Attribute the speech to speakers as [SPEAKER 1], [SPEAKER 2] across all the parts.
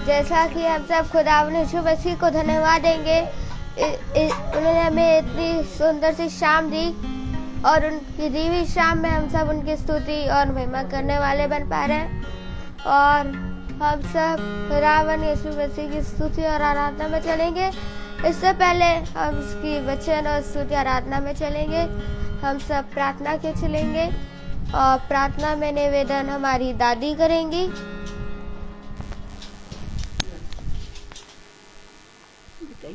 [SPEAKER 1] जैसा कि हम सब खुदावंद यीशु मसीह को धन्यवाद देंगे, उन्होंने हमें इतनी सुंदर सी शाम दी और उनकी दी हुई शाम में हम सब उनकी स्तुति और महिमा करने वाले बन पा रहे हैं। और हम सब खुदावंद यीशु मसीह की स्तुति और आराधना में चलेंगे। इससे पहले हम उसकी वचन और स्तुति आराधना में चलेंगे। हम सब प्रार्थना के चलेंगे और प्रार्थना में निवेदन हमारी दादी करेंगी।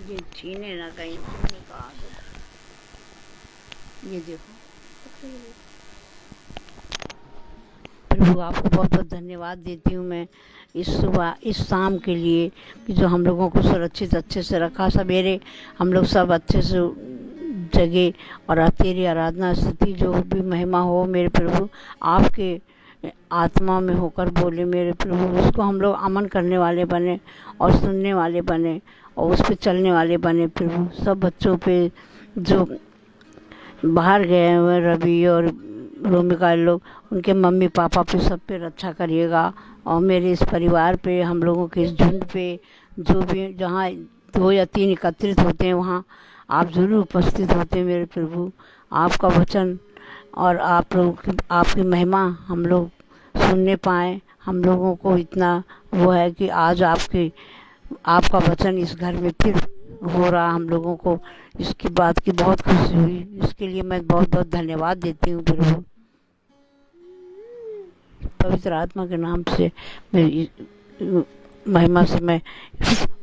[SPEAKER 2] ये छीने ना कहीं, ये देखो प्रभु, आपको बहुत बहुत धन्यवाद देती हूँ मैं इस सुबह इस शाम के लिए कि जो हम लोगों को सुरक्षित अच्छे से रखा। सवेरे हम लोग सब अच्छे से जगे और तेरी आराधना स्तुति जो भी महिमा हो मेरे प्रभु आपके आत्मा में होकर बोले मेरे प्रभु, उसको हम लोग अमन करने वाले बने और सुनने वाले बने और उस पर चलने वाले बने प्रभु। सब बच्चों पे जो बाहर गए हुए रवि और रोमिका लोग, उनके मम्मी पापा पे सब पे रक्षा करिएगा और मेरे इस परिवार पे, हम लोगों के इस झुंड पे, जो भी जहाँ 2 या 3 एकत्रित होते हैं वहाँ आप ज़रूर उपस्थित होते हैं मेरे प्रभु। आपका वचन और आप लोग आपकी महिमा हम लोग सुनने पाएँ। हम लोगों को इतना वो है कि आज आपका वचन इस घर में फिर हो रहा, हम लोगों को इसकी बात की बहुत खुशी हुई। इसके लिए मैं बहुत बहुत धन्यवाद देती हूँ प्रभु। पवित्र आत्मा के नाम से मैं महिमा से मैं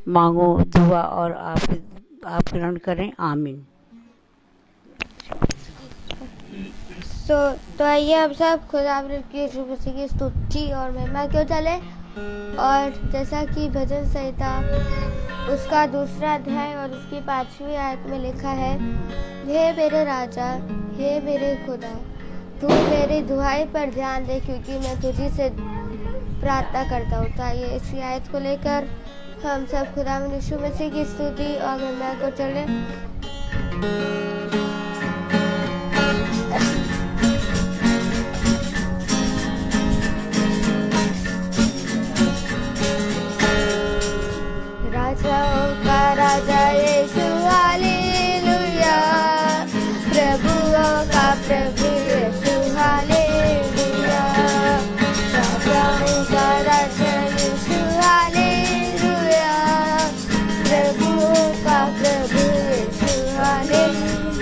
[SPEAKER 2] मांगो दुआ और आप ग्रहण करें, आमीन।
[SPEAKER 1] तो आइए हम सब खुदावंद यीशु मसीह की स्तुति और महिमा क्यों चले। और जैसा कि भजन संहिता उसका 2 अध्याय और उसकी 5वीं आयत में लिखा है, हे मेरे राजा, हे मेरे खुदा, तू मेरी दुहाई पर ध्यान दे क्योंकि मैं तुझी से प्रार्थना करता हूँ। तो आइए इसी आयत को लेकर हम सब खुदावंद यीशु मसीह की स्तुति और महिमा को चले। राजाओं का राजा यीशु हालेलुया, प्रभुओं का प्रभु यीशु हालेलुया, राजाओं का राजा यीशु हालेलुया, प्रभुओं का प्रभु यीशु हालेलुया।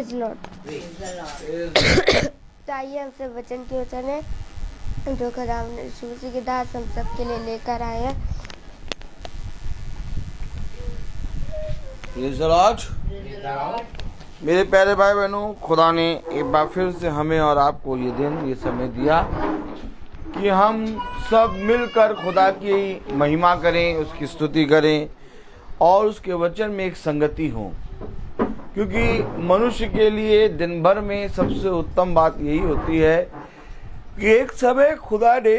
[SPEAKER 1] Praise Lord. तो आइए हमसे वचन की वचन है जो खुदा ने यीशु मसीह के दास हम सब के लिए लेकर आए हैं।
[SPEAKER 3] Praise the Lord. मेरे प्यारे भाई बहनों, खुदा ने एक बार फिर से हमें और आपको ये दिन, ये समय दिया कि हम सब मिलकर खुदा की महिमा करें, उसकी स्तुति करें और उसके वचन में एक संगति हो। क्योंकि मनुष्य के लिए दिन भर में सबसे उत्तम बात यही होती है कि एक समय खुदा ने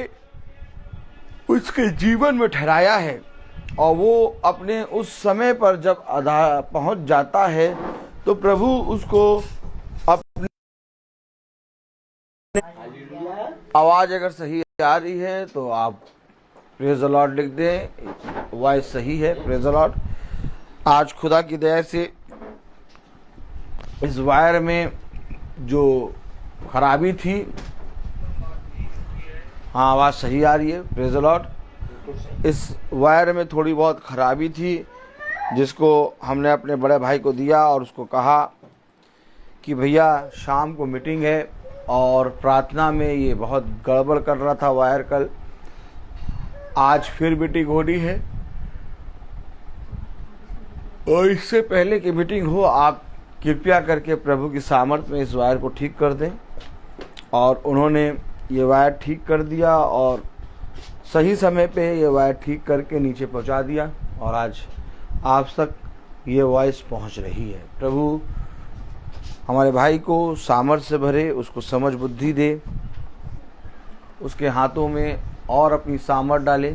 [SPEAKER 3] उसके जीवन में ठहराया है और वो अपने उस समय पर जब पहुंच जाता है तो प्रभु उसको अपनी आवाज अगर सही आ रही है तो आप प्रेज द लॉर्ड लिख दें। वॉइस सही है, प्रेज द लॉर्ड। आज खुदा की दया से इस वायर में जो खराबी थी, हाँ आवाज़ सही आ रही है, प्रेज द लॉर्ड। इस वायर में थोड़ी बहुत खराबी थी जिसको हमने अपने बड़े भाई को दिया और उसको कहा कि भैया शाम को मीटिंग है और प्रार्थना में ये बहुत गड़बड़ कर रहा था वायर कल। आज फिर मीटिंग होनी है और इससे पहले कि मीटिंग हो आप कृपया करके प्रभु की सामर्थ्य में इस वायर को ठीक कर दें। और उन्होंने ये वायर ठीक कर दिया और सही समय पे ये वायर ठीक करके नीचे पहुंचा दिया और आज आप तक ये वॉइस पहुंच रही है। प्रभु हमारे भाई को सामर्थ्य से भरे, उसको समझ बुद्धि दे, उसके हाथों में और अपनी सामर्थ डाले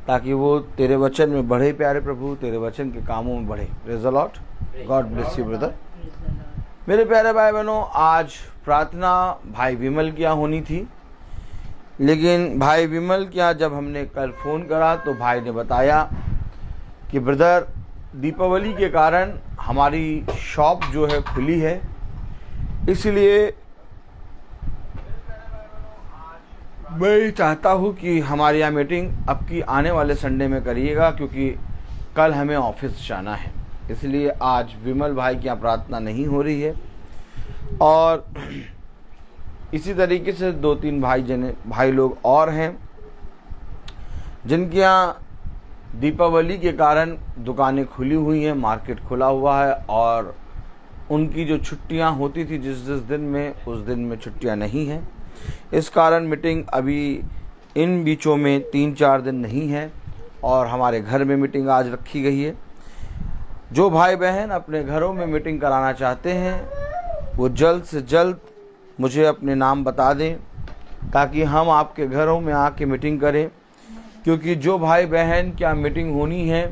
[SPEAKER 3] ताकि वो तेरे वचन में बढ़े। प्यारे प्रभु, तेरे वचन के कामों में बढ़े। Praise the Lord. God bless you brother. मेरे प्यारे भाई बहनों, आज प्रार्थना भाई विमल की यहाँ होनी थी, लेकिन भाई विमल के यहाँ जब हमने कल फ़ोन करा तो भाई ने बताया कि ब्रदर दीपावली के कारण हमारी शॉप जो है खुली है, इसलिए मैं चाहता हूँ कि हमारे यहाँ मीटिंग अब की आने वाले संडे में करिएगा क्योंकि कल हमें ऑफिस जाना है। इसलिए आज विमल भाई की यहाँ प्रार्थना नहीं हो रही है। और इसी तरीके से 2-3 भाई लोग और हैं जिनके यहाँ दीपावली के कारण दुकानें खुली हुई हैं, मार्केट खुला हुआ है और उनकी जो छुट्टियां होती थी जिस दिन में, उस दिन में छुट्टियां नहीं हैं। इस कारण मीटिंग अभी इन बीचों में 3-4 दिन नहीं है और हमारे घर में मीटिंग आज रखी गई है। जो भाई बहन अपने घरों में मीटिंग कराना चाहते हैं वो जल्द से जल्द मुझे अपने नाम बता दें ताकि हम आपके घरों में आके मीटिंग करें। क्योंकि जो भाई बहन क्या मीटिंग होनी है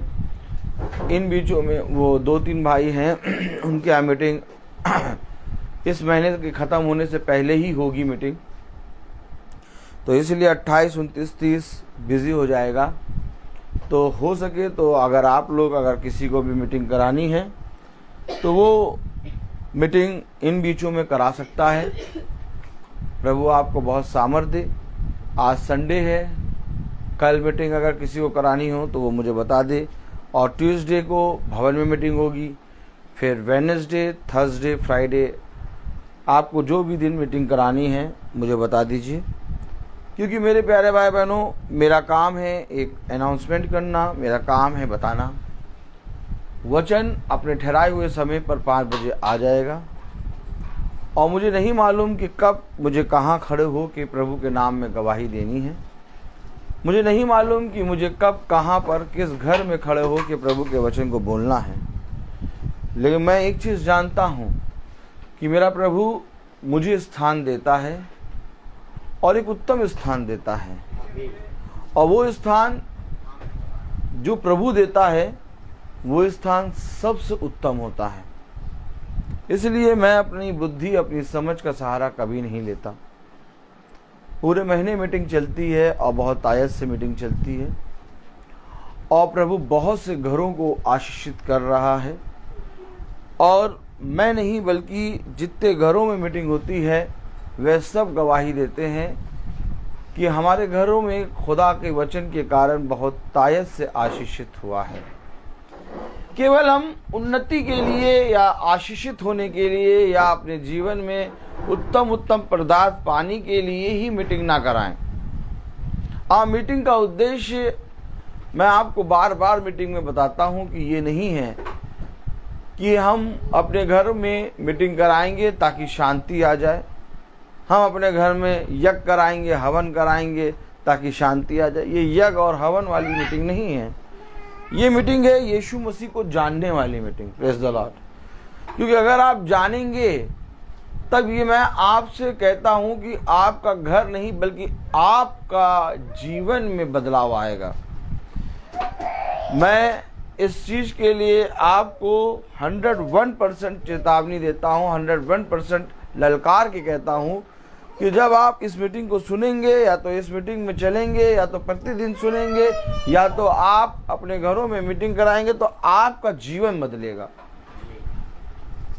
[SPEAKER 3] इन बीचों में, वो 2-3 भाई हैं उनके यहाँ मीटिंग इस महीने के ख़त्म होने से पहले ही होगी मीटिंग। तो इसलिए 28, 29, 30 बिज़ी हो जाएगा। तो हो सके तो अगर आप लोग अगर किसी को भी मीटिंग करानी है तो वो मीटिंग इन बीचों में करा सकता है। प्रभु आपको बहुत सामर्थ्य दे। आज संडे है, कल मीटिंग अगर किसी को करानी हो तो वो मुझे बता दे। और ट्यूसडे को भवन में मीटिंग होगी, फिर वेडनेसडे, थर्सडे, फ्राइडे, आपको जो भी दिन मीटिंग करानी है मुझे बता दीजिए। क्योंकि मेरे प्यारे भाई बहनों, मेरा काम है एक अनाउंसमेंट करना, मेरा काम है बताना। वचन अपने ठहराए हुए समय पर 5 बजे आ जाएगा और मुझे नहीं मालूम कि कब मुझे कहाँ खड़े हो के प्रभु के नाम में गवाही देनी है। मुझे नहीं मालूम कि मुझे कब कहाँ पर किस घर में खड़े हो के प्रभु के वचन को बोलना है। लेकिन मैं एक चीज़ जानता हूँ कि मेरा प्रभु मुझे स्थान देता है और एक उत्तम स्थान देता है। और वो स्थान जो प्रभु देता है वो स्थान सबसे उत्तम होता है। इसलिए मैं अपनी बुद्धि, अपनी समझ का सहारा कभी नहीं लेता। पूरे महीने मीटिंग चलती है और बहुत आयत से मीटिंग चलती है और प्रभु बहुत से घरों को आशीषित कर रहा है। और मैं नहीं बल्कि जितने घरों में मीटिंग होती है वे सब गवाही देते हैं कि हमारे घरों में खुदा के वचन के कारण बहुत तायत से आशीषित हुआ है। केवल हम उन्नति के लिए या आशीषित होने के लिए या अपने जीवन में उत्तम उत्तम पदार्थ पाने के लिए ही मीटिंग ना कराएं। मीटिंग का उद्देश्य मैं आपको बार बार मीटिंग में बताता हूं कि ये नहीं है कि हम अपने घर में मीटिंग कराएंगे ताकि शांति आ जाए, हम अपने घर में यज्ञ कराएंगे, हवन कराएंगे ताकि शांति आ जाए। ये यज्ञ और हवन वाली मीटिंग नहीं है, ये मीटिंग है यीशु मसीह को जानने वाली मीटिंग। Praise the Lord. क्योंकि अगर आप जानेंगे तब ये मैं आपसे कहता हूं कि आपका घर नहीं बल्कि आपका जीवन में बदलाव आएगा। मैं इस चीज के लिए आपको 101% चेतावनी देता हूं, 101% ललकार के कहता हूं कि जब आप इस मीटिंग को सुनेंगे या तो इस मीटिंग में चलेंगे या तो प्रतिदिन सुनेंगे या तो आप अपने घरों में मीटिंग कराएंगे तो आपका जीवन बदलेगा।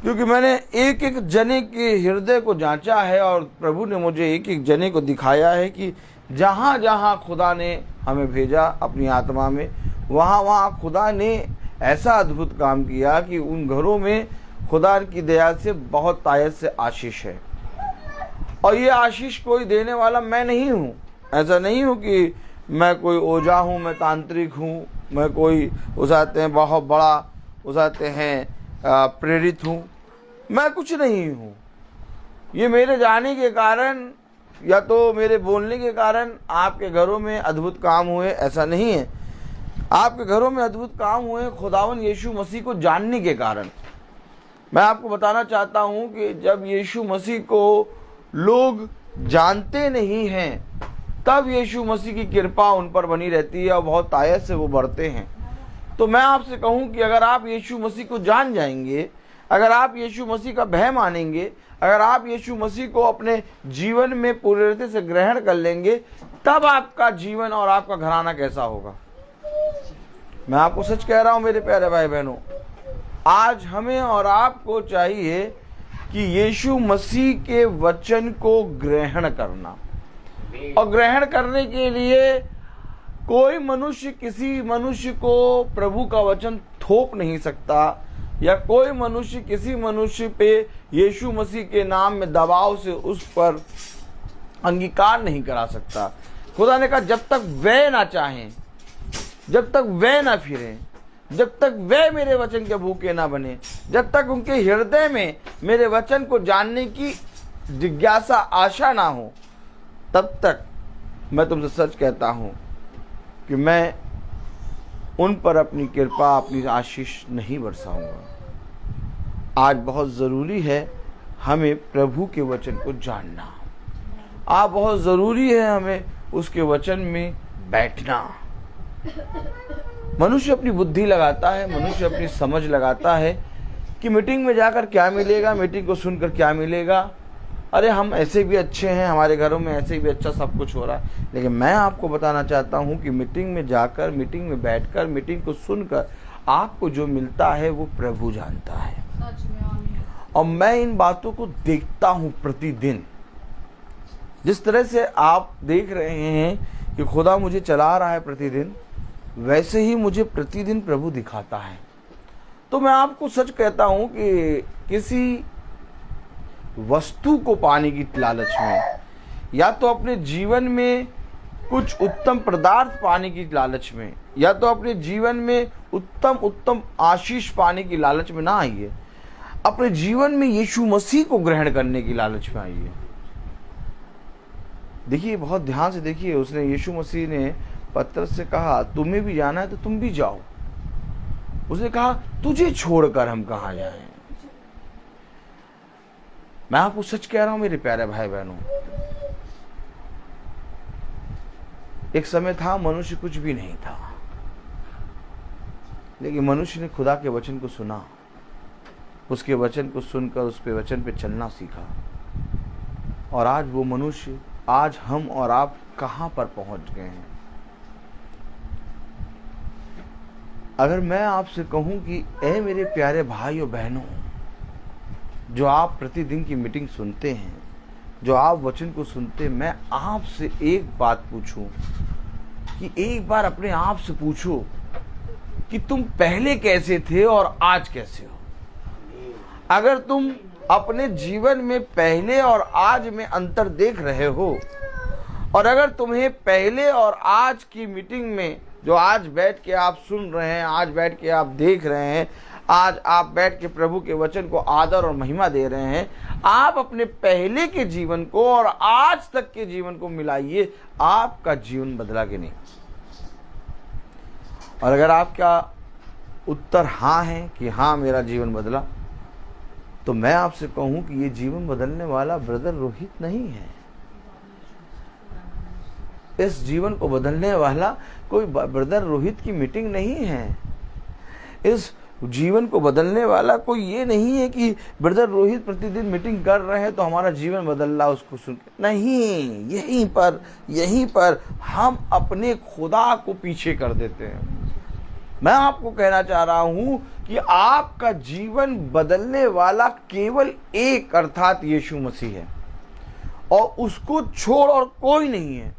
[SPEAKER 3] क्योंकि मैंने एक एक जने के हृदय को जांचा है और प्रभु ने मुझे एक एक जने को दिखाया है कि जहां जहां खुदा ने हमें भेजा अपनी आत्मा में, वहां वहां खुदा ने ऐसा अद्भुत काम किया कि उन घरों में खुदा की दया से बहुत तायत से आशीष है। और ये आशीष कोई देने वाला मैं नहीं हूँ। ऐसा नहीं हूँ कि मैं कोई ओझा हूँ, मैं तांत्रिक हूँ, मैं कोई उसाते हैं बहुत बड़ा उसाते हैं प्रेरित हूँ, मैं कुछ नहीं हूँ। ये मेरे जाने के कारण या तो मेरे बोलने के कारण आपके घरों में अद्भुत काम हुए, ऐसा नहीं है। आपके घरों में अद्भुत काम हुए खुदावन यीशु मसीह को जानने के कारण। मैं आपको बताना चाहता हूँ कि जब यीशु मसीह को लोग जानते नहीं हैं तब यीशु मसीह की कृपा उन पर बनी रहती है और बहुत तायत से वो बढ़ते हैं। तो मैं आपसे कहूं कि अगर आप यीशु मसीह को जान जाएंगे, अगर आप यीशु मसीह का भय मानेंगे, अगर आप यीशु मसीह को अपने जीवन में पूर्णता से ग्रहण कर लेंगे, तब आपका जीवन और आपका घराना कैसा होगा। मैं आपको सच कह रहा हूं मेरे प्यारे भाई बहनों, आज हमें और आपको चाहिए कि यीशु मसीह के वचन को ग्रहण करना। और ग्रहण करने के लिए कोई मनुष्य किसी मनुष्य को प्रभु का वचन थोप नहीं सकता, या कोई मनुष्य किसी मनुष्य पे यीशु मसीह के नाम में दबाव से उस पर अंगीकार नहीं करा सकता। खुदा ने कहा जब तक वे ना चाहें, जब तक वे ना फिरें, जब तक वे मेरे वचन के भूखे ना बने, जब तक उनके हृदय में मेरे वचन को जानने की जिज्ञासा आशा ना हो, तब तक मैं तुमसे सच कहता हूं कि मैं उन पर अपनी कृपा, अपनी आशीष नहीं बरसाऊंगा। आज बहुत ज़रूरी है हमें प्रभु के वचन को जानना। आज बहुत ज़रूरी है हमें उसके वचन में बैठना। मनुष्य अपनी बुद्धि लगाता है, मनुष्य अपनी समझ लगाता है कि मीटिंग में जाकर क्या मिलेगा, मीटिंग को सुनकर क्या मिलेगा। अरे हम ऐसे भी अच्छे हैं, हमारे घरों में ऐसे भी अच्छा सब कुछ हो रहा है। लेकिन मैं आपको बताना चाहता हूं कि मीटिंग में जाकर, मीटिंग में बैठकर, मीटिंग को सुनकर आपको जो मिलता है वो प्रभु जानता है। और मैं इन बातों को देखता हूं प्रतिदिन। जिस तरह से आप देख रहे हैं कि खुदा मुझे चला रहा है प्रतिदिन, वैसे ही मुझे प्रतिदिन प्रभु दिखाता है। तो मैं आपको सच कहता हूं कि किसी वस्तु को पाने की लालच में, या तो अपने जीवन में कुछ उत्तम पदार्थ पाने की लालच में, या तो अपने जीवन में उत्तम उत्तम आशीष पाने की लालच में ना आइए। अपने जीवन में यीशु मसीह को ग्रहण करने की लालच में आइए। देखिए, बहुत ध्यान से देखिए, उसने यीशु मसीह ने पतरस से कहा तुम्हें भी जाना है तो तुम भी जाओ। उसने कहा तुझे छोड़कर हम कहां जाएं। मैं आपको सच कह रहा हूं मेरे प्यारे भाई बहनों, एक समय था मनुष्य कुछ भी नहीं था, लेकिन मनुष्य ने खुदा के वचन को सुना, उसके वचन को सुनकर उस पे वचन पे चलना सीखा। और आज वो मनुष्य, आज हम और आप कहां पर पहुंच गए हैं। अगर मैं आपसे कहूं कि ए मेरे प्यारे भाई और बहनों, जो आप प्रतिदिन की मीटिंग सुनते हैं, जो आप वचन को सुनते हैं, मैं आपसे एक बात पूछूं कि एक बार अपने आप से पूछो कि तुम पहले कैसे थे और आज कैसे हो। अगर तुम अपने जीवन में पहले और आज में अंतर देख रहे हो, और अगर तुम्हें पहले और आज की मीटिंग में जो आज बैठ के आप सुन रहे हैं, आज बैठ के आप देख रहे हैं, आज आप बैठ के प्रभु के वचन को आदर और महिमा दे रहे हैं, आप अपने पहले के जीवन को और आज तक के जीवन को मिलाइए, आपका जीवन बदला कि नहीं। और अगर आपका उत्तर हाँ है कि हाँ मेरा जीवन बदला, तो मैं आपसे कहूं कि ये जीवन बदलने वाला ब्रदर रोहित नहीं है। इस जीवन को बदलने वाला कोई ब्रदर रोहित की मीटिंग नहीं है। इस जीवन को बदलने वाला कोई ये नहीं है कि ब्रदर रोहित प्रतिदिन मीटिंग कर रहे हैं तो हमारा जीवन बदल रहा उसको सुन के। नहीं, यहीं पर हम अपने खुदा को पीछे कर देते हैं। मैं आपको कहना चाह रहा हूं कि आपका जीवन बदलने वाला केवल एक, अर्थात यीशु मसीह है, और उसको छोड़ और कोई नहीं है।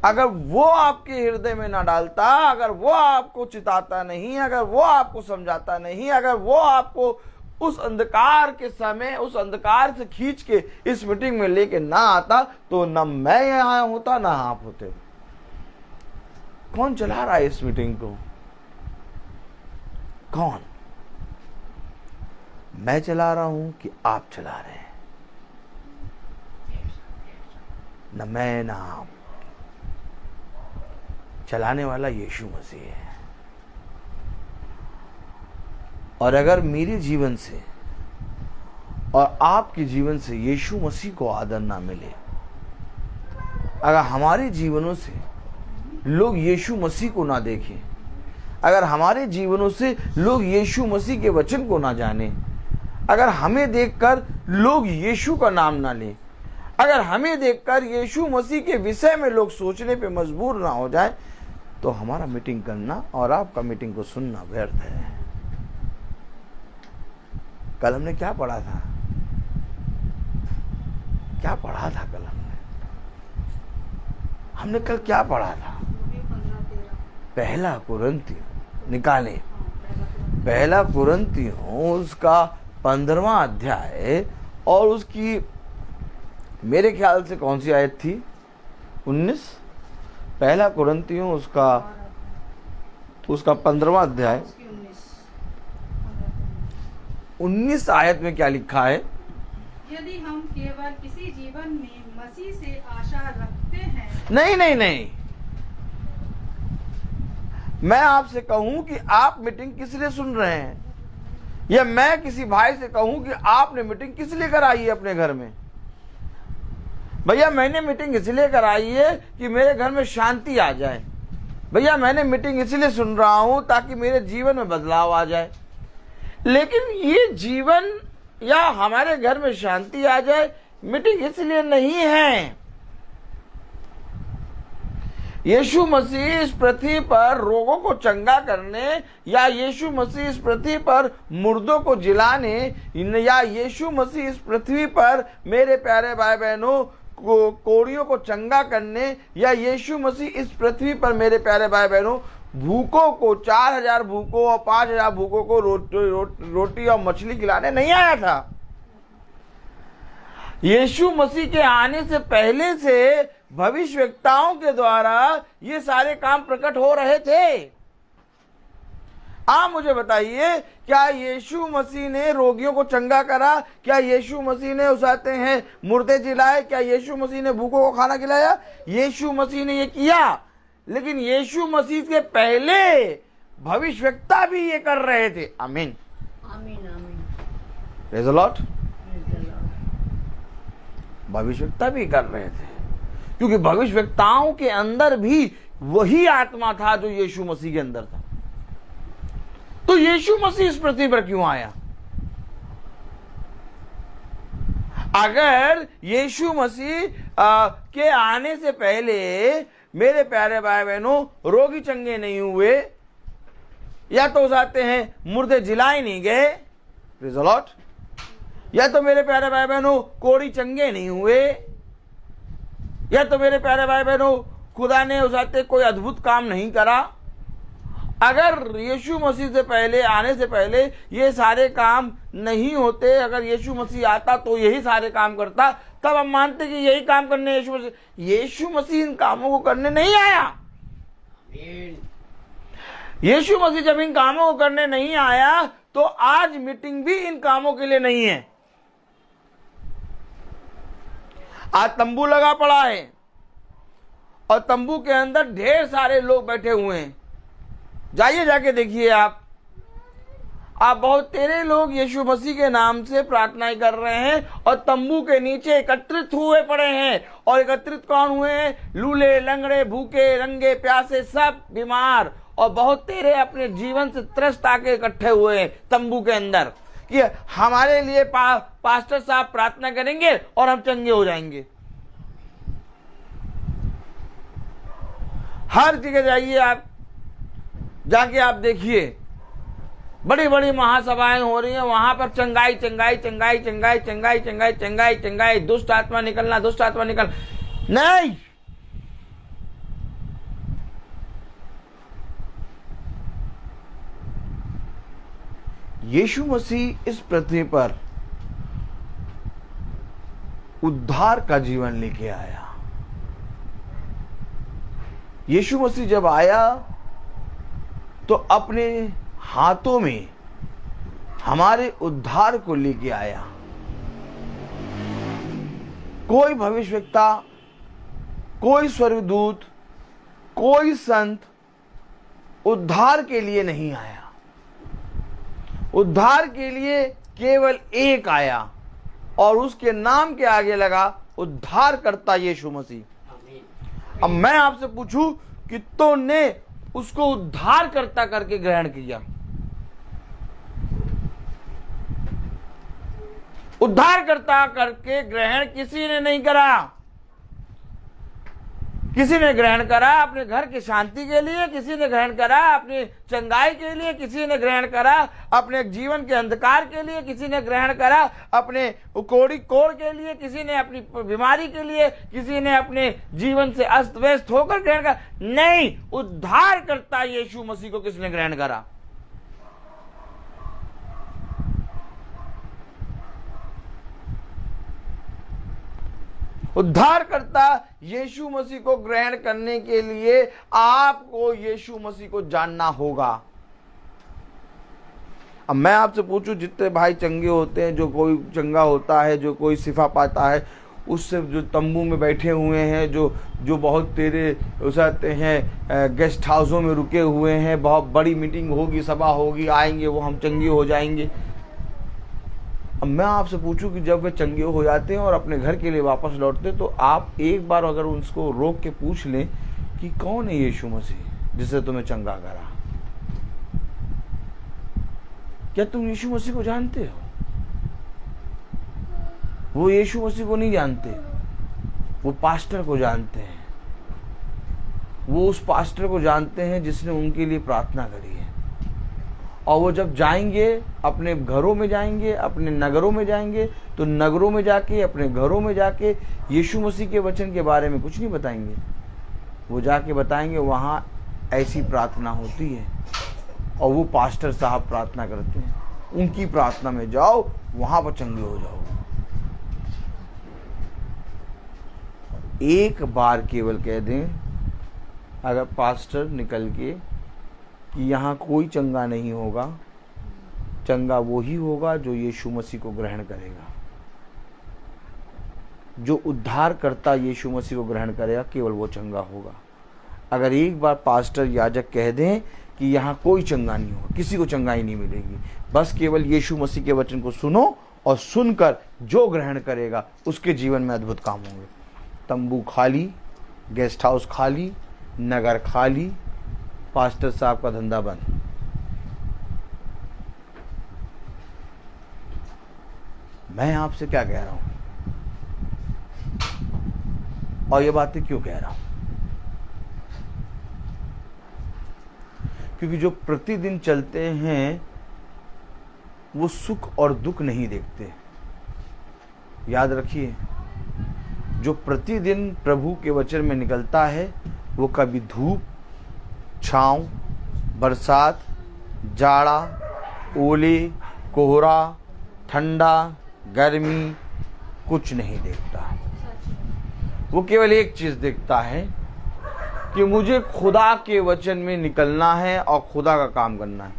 [SPEAKER 3] अगर वो आपके हृदय में ना डालता, अगर वो आपको चिताता नहीं, अगर वो आपको समझाता नहीं, अगर वो आपको उस अंधकार के समय, उस अंधकार से खींच के इस मीटिंग में लेके ना आता, तो ना मैं यहां होता ना आप होते। कौन चला रहा है इस मीटिंग को? कौन? मैं चला रहा हूं कि आप चला रहे हैं? न मैं ना आप, चलाने वाला यीशु मसीह है। और अगर मेरे जीवन से और आपके जीवन से यीशु मसीह को आदर ना मिले, अगर हमारे जीवनों से लोग यीशु मसीह को ना देखें, अगर हमारे जीवनों से लोग यीशु मसीह के वचन को ना जाने, अगर हमें देखकर लोग यीशु का नाम ना लें, अगर हमें देखकर यीशु मसीह के विषय में लोग सोचने पे मजबूर ना हो जाए, तो हमारा मीटिंग करना और आपका मीटिंग को सुनना व्यर्थ है। कल हमने क्या पढ़ा था? क्या पढ़ा था कल हमने कल क्या पढ़ा था? पहला कुरिन्थियों निकाले, पहला कुरिन्थियों उसका 15वां अध्याय, और उसकी मेरे ख्याल से कौन सी आयत थी? 19। पहला कुरिन्थियों उसका 15वां अध्याय 19 आयत में क्या लिखा है?
[SPEAKER 4] यदि हम केवल किसी जीवन में मसीह से आशा रखते हैं।
[SPEAKER 3] नहीं, मैं आपसे कहूं कि आप मीटिंग किस लिए सुन रहे हैं, या मैं किसी भाई से कहूं कि आपने मीटिंग किस लिए कराई है अपने घर में। भैया मैंने मीटिंग इसलिए कराई है कि मेरे घर में शांति आ जाए। भैया मैंने मीटिंग इसलिए सुन रहा हूं ताकि मेरे जीवन में बदलाव आ जाए। लेकिन ये जीवन या हमारे घर में शांति आ जाए मीटिंग इसलिए नहीं है। यीशु मसीह इस पृथ्वी पर रोगों को चंगा करने, या यीशु मसीह इस पृथ्वी पर मुर्दों को जिलाने, या यीशु मसीह इस पृथ्वी पर मेरे प्यारे भाई बहनों कोड़ियों को चंगा करने, या यीशु मसीह इस पृथ्वी पर मेरे प्यारे भाई बहनों भूखों को 4000 भूखों और 5000 भूखों को रोटी और मछली खिलाने नहीं आया था। यीशु मसीह के आने से पहले से भविष्यवक्ताओं के द्वारा ये सारे काम प्रकट हो रहे थे। आप मुझे बताइए, क्या यीशु मसीह ने रोगियों को चंगा करा? क्या यीशु मसीह ने उसाते हैं मुर्दे जिलाए? क्या यीशु मसीह ने भूखों को खाना खिलाया? यीशु मसीह ने ये किया, लेकिन यीशु मसीह के पहले भविष्यवक्ता भी ये कर रहे थे। आमीन,
[SPEAKER 2] आमीन, आमीन।
[SPEAKER 3] Praise the Lord. भविष्यवक्ता भी कर रहे थे, क्योंकि भविष्यवक्ताओं के अंदर भी वही आत्मा था जो यीशु मसीह के अंदर था। तो यीशु मसीह इस पृथ्वी पर क्यों आया? अगर यीशु मसीह के आने से पहले मेरे प्यारे भाई बहनों रोगी चंगे नहीं हुए, या तो जाते हैं मुर्दे जिलाए नहीं गए, प्रेज़ द लॉर्ड, या तो मेरे प्यारे भाई बहनों कोड़ी चंगे नहीं हुए, या तो मेरे प्यारे भाई बहनों खुदा ने उस आते कोई अद्भुत काम नहीं करा, अगर यीशु मसीह से पहले, आने से पहले ये सारे काम नहीं होते, अगर यीशु मसीह आता तो यही सारे काम करता, तब हम मानते कि यही काम करने यीशु मसीह इन कामों को करने नहीं आया। यीशु मसीह जब इन कामों को करने नहीं आया तो आज मीटिंग भी इन कामों के लिए नहीं है। आज तंबू लगा पड़ा है और तंबू के अंदर ढेर सारे लोग बैठे हुए हैं। जाइए, जाके देखिए आप बहुत तेरे लोग यीशु मसीह के नाम से प्रार्थनाएं कर रहे हैं और तंबू के नीचे एकत्रित हुए पड़े हैं। और एकत्रित कौन हुए हैं? लूले, लंगड़े, भूखे, नंगे, प्यासे, सब बीमार, और बहुत तेरे अपने जीवन से त्रस्त आके इकट्ठे हुए हैं तंबू के अंदर कि हमारे लिए पास्टर साहब प्रार्थना करेंगे और हम चंगे हो जाएंगे। हर जगह जाइए आप, जाके आप देखिए, बड़ी बड़ी महासभाएं हो रही हैं, वहां पर चंगाई चंगाई चंगाई चंगाई चंगाई चंगाई चंगाई चंगाई, दुष्ट आत्मा निकलना, दुष्ट आत्मा निकल नहीं। यीशु मसीह इस पृथ्वी पर उद्धार का जीवन लेके आया। यीशु मसीह जब आया तो अपने हाथों में हमारे उद्धार को लेके आया। कोई भविष्यवक्ता, कोई स्वर्गदूत, कोई संत उद्धार के लिए नहीं आया। उद्धार के लिए केवल एक आया और उसके नाम के आगे लगा उद्धार करता यीशु मसीह। अब मैं आपसे पूछूं कि तूने उसको उद्धार करता करके ग्रहण किया? उद्धार करता करके ग्रहण किसी ने नहीं करा। किसी ने ग्रहण करा अपने घर की शांति के लिए, किसी ने ग्रहण करा अपनी चंगाई के लिए, किसी ने ग्रहण करा अपने जीवन के अंधकार के लिए, किसी ने ग्रहण करा अपने कोड़ी कोड़ के लिए, किसी ने अपनी बीमारी के लिए, किसी ने अपने जीवन से अस्त व्यस्त होकर ग्रहण करा। नहीं, उद्धार करता यीशु मसीह को किसने ग्रहण करा? उद्धार करता यीशु मसीह को ग्रहण करने के लिए आपको यीशु मसीह को जानना होगा। अब मैं आपसे पूछूं, जितने भाई चंगे होते हैं, जो कोई चंगा होता है, जो कोई शिफा पाता है, उससे जो तंबू में बैठे हुए हैं, जो बहुत तेरे उसाते हैं, गेस्ट हाउसों में रुके हुए हैं, बहुत बड़ी मीटिंग होगी, सभा होगी, आएंगे वो, हम चंगे हो जाएंगे। अब मैं आपसे पूछूं कि जब वे चंगे हो जाते हैं और अपने घर के लिए वापस लौटते, तो आप एक बार अगर उनको रोक के पूछ लें कि कौन है यीशु मसीह जिससे तुम्हें चंगा करा? क्या तुम यीशु मसीह को जानते हो? वो यीशु मसीह को नहीं जानते, वो पास्टर को जानते हैं। वो उस पास्टर को जानते हैं जिसने उनके लिए प्रार्थना करी है। और वो जब जाएंगे, अपने घरों में जाएंगे, अपने नगरों में जाएंगे, तो नगरों में जाके, अपने घरों में जाके यीशु मसीह के वचन के बारे में कुछ नहीं बताएंगे। वो जाके बताएंगे वहाँ ऐसी प्रार्थना होती है और वो पास्टर साहब प्रार्थना करते हैं, उनकी प्रार्थना में जाओ, वहाँ पर चंगे हो जाओ। एक बार केवल कह दें अगर पास्टर निकल के कि यहाँ कोई चंगा नहीं होगा, चंगा वो ही होगा जो यीशु मसीह को ग्रहण करेगा। जो उद्धार करता यीशु मसीह को ग्रहण करेगा, केवल वो चंगा होगा। अगर एक बार पास्टर, याजक कह दें कि यहाँ कोई चंगा नहीं होगा, किसी को चंगाई नहीं मिलेगी, बस केवल यीशु मसीह के वचन को सुनो और सुनकर जो ग्रहण करेगा उसके जीवन में अद्भुत काम होंगे। तंबू खाली, गेस्ट हाउस खाली, नगर खाली, पास्टर साहब का धंधा बंद। मैं आपसे क्या कह रहा हूं और ये बातें क्यों कह रहा हूं? क्योंकि जो प्रतिदिन चलते हैं वो सुख और दुख नहीं देखते। याद रखिए, जो प्रतिदिन प्रभु के वचन में निकलता है वो कभी धूप, छांव, बरसात, जाड़ा, ओले, कोहरा, ठंडा, गर्मी कुछ नहीं देखता। वो केवल एक चीज़ देखता है कि मुझे खुदा के वचन में निकलना है और खुदा का काम करना है।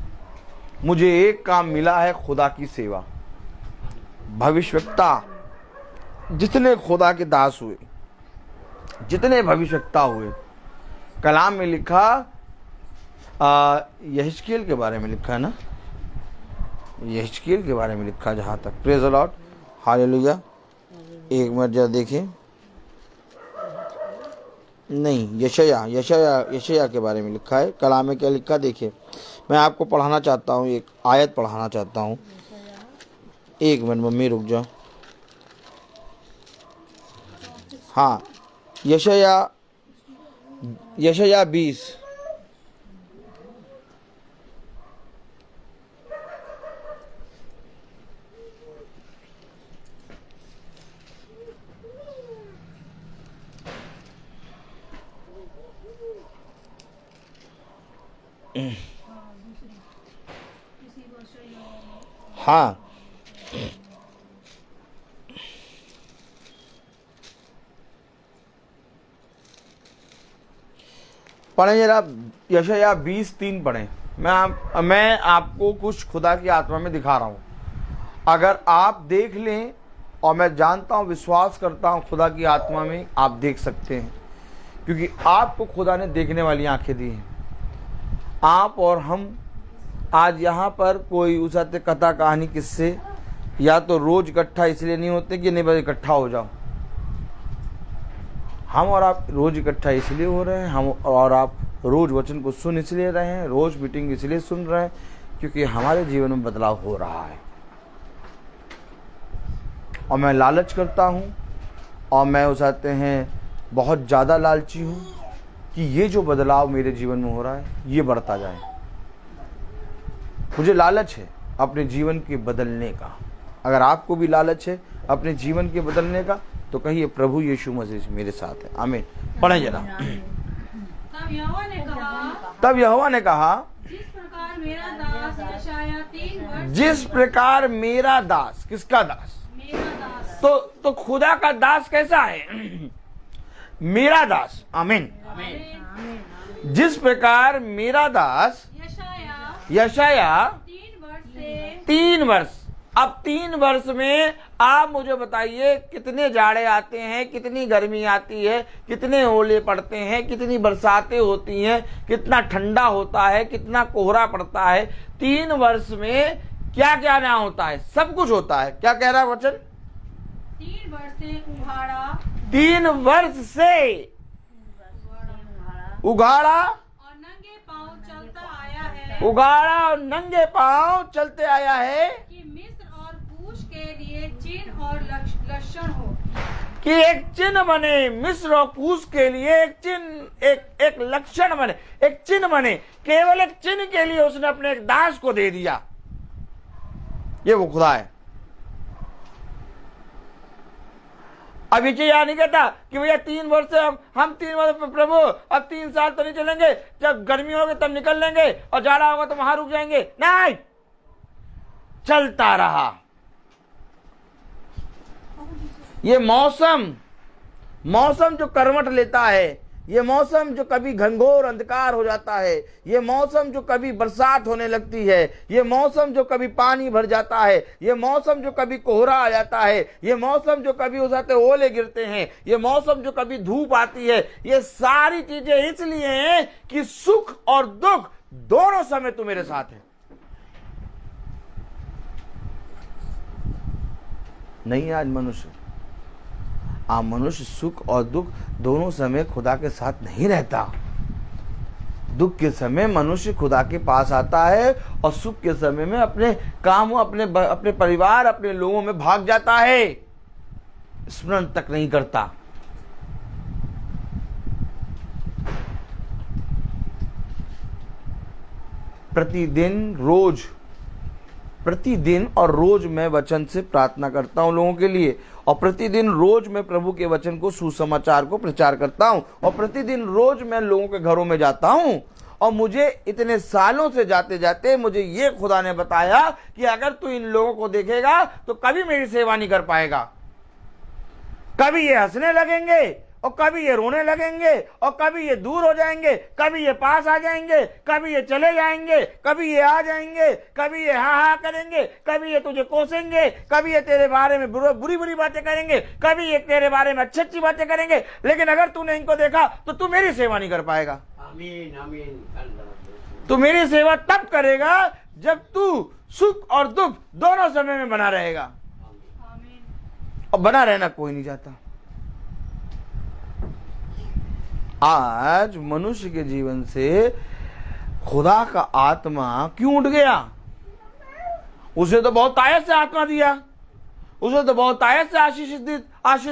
[SPEAKER 3] मुझे एक काम मिला है, खुदा की सेवा। भविष्यवक्ता जितने खुदा के दास हुए, जितने भविष्यवक्ता हुए, कलाम में लिखा, यहेजकेल के बारे में लिखा है ना, यहेजकेल के बारे में लिखा, जहाँ तक, प्रेज द लॉर्ड, हालेलुया। एक मिनट जरा देखें, नहीं, यशाया के बारे में लिखा है। कलाम में क्या लिखा देखिए, मैं आपको पढ़ाना चाहता हूँ, एक आयत पढ़ाना चाहता हूँ। एक मिनट मम्मी रुक जाओ। हाँ, यशाया 20। हाँ, पढ़ें जरा, यशाया 20:3 पढ़ें। मैं आपको कुछ खुदा की आत्मा में दिखा रहा हूँ। अगर आप देख लें, और मैं जानता हूँ, विश्वास करता हूँ खुदा की आत्मा में आप देख सकते हैं, क्योंकि आपको खुदा ने देखने वाली आंखें दी हैं। आप और हम आज यहाँ पर कोई उसाते कथा कहानी किस्से या तो रोज इकट्ठा इसलिए नहीं होते कि नहीं बस इकट्ठा हो जाओ। हम और आप रोज इकट्ठा इसलिए हो रहे हैं, हम और आप रोज वचन को सुन इसलिए रहे हैं, रोज मीटिंग इसलिए सुन रहे हैं क्योंकि हमारे जीवन में बदलाव हो रहा है। और मैं लालच करता हूँ, और मैं उसाते हैं बहुत ज़्यादा लालची हूँ कि ये जो बदलाव मेरे जीवन में हो रहा है ये बढ़ता जाए। मुझे लालच है अपने जीवन के बदलने का। अगर आपको भी लालच है अपने जीवन के बदलने का, तो कहिए प्रभु यीशु मसीह मेरे साथ है। आमीन। पढ़ें जरा।
[SPEAKER 4] तब
[SPEAKER 3] यहोवा ने कहा,
[SPEAKER 4] जिस प्रकार मेरा दास यशाया 3 वर्ष,
[SPEAKER 3] जिस प्रकार मेरा दास, किसका दास?
[SPEAKER 4] मेरा दास,
[SPEAKER 3] तो खुदा का दास कैसा है? मेरा दास। आमीन। जिस प्रकार मेरा दास यशाया 3 वर्ष। अब 3 वर्ष में आप मुझे बताइए कितने जाड़े आते हैं, कितनी गर्मी आती है, कितने ओले पड़ते हैं, कितनी बरसातें होती हैं, कितना ठंडा होता है, कितना कोहरा पड़ता है। 3 वर्ष में क्या क्या ना होता है? सब कुछ होता है। क्या कह रहा है वचन?
[SPEAKER 4] 3 वर्ष से उघाड़ा,
[SPEAKER 3] 3 वर्ष से उघाड़ा
[SPEAKER 4] और नंगे पांव चलता आया है,
[SPEAKER 3] उघाड़ा और नंगे पांव चलते आया है
[SPEAKER 4] कि मिस्र और कूश के लिए चिन्ह और लक्षण हो,
[SPEAKER 3] कि एक चिन्ह बने। मिस्र और कूश के लिए एक चिन्ह, एक लक्षण बने, एक चिन्ह बने। केवल एक चिन्ह के लिए उसने अपने एक दास को दे दिया। ये वो खुदा है। अब ये यह नहीं कहता कि भैया 3 वर्ष से हम 3 वर्ष प्रभु अब 3 साल तो नहीं चलेंगे, जब गर्मी होगी तब निकल लेंगे और जाड़ा होगा तो वहां रुक जाएंगे। नहीं, चलता रहा। ये मौसम जो करवट लेता है, ये मौसम जो कभी घनघोर अंधकार हो जाता है, ये मौसम जो कभी बरसात होने लगती है, ये मौसम जो कभी पानी भर जाता है, ये मौसम जो कभी कोहरा आ जाता है, ये मौसम जो कभी उसाते ओले गिरते हैं, ये मौसम जो कभी धूप आती है, ये सारी चीजें इसलिए हैं कि सुख और दुख दोनों समय तू मेरे साथ है। नहीं आज मनुष्य सुख और दुख दोनों समय खुदा के साथ नहीं रहता। दुख के समय मनुष्य खुदा के पास आता है और सुख के समय में अपने काम, अपने परिवार, अपने लोगों में भाग जाता है, स्मरण तक नहीं करता। प्रतिदिन और रोज मैं वचन से प्रार्थना करता हूं लोगों के लिए, और प्रतिदिन रोज मैं प्रभु के वचन को, सुसमाचार को प्रचार करता हूं, और प्रतिदिन रोज मैं लोगों के घरों में जाता हूं और मुझे इतने सालों से जाते जाते मुझे ये खुदा ने बताया कि अगर तू इन लोगों को देखेगा तो कभी मेरी सेवा नहीं कर पाएगा। कभी ये हंसने लगेंगे और कभी ये रोने लगेंगे और कभी ये दूर हो जाएंगे, कभी ये पास आ जाएंगे, कभी ये चले जाएंगे, कभी ये आ जाएंगे, कभी ये हाँ हाँ करेंगे, कभी ये तुझे कोसेंगे, कभी ये तेरे बारे में बुरी बुरी बातें करेंगे, कभी ये तेरे बारे में अच्छी अच्छी बातें करेंगे, लेकिन अगर तूने इनको देखा तो तू मेरी सेवा नहीं कर पाएगा।
[SPEAKER 2] आमीन आमीन।
[SPEAKER 3] तू मेरी सेवा तब करेगा जब तू सुख और दुख दोनों समय में बना रहेगा, और बना रहना कोई नहीं चाहता। आज मनुष्य के जीवन से खुदा का आत्मा क्यों उठ गया? उसे तो बहुत तायत से आत्मा दिया, उसे तो बहुत तायत से आशीष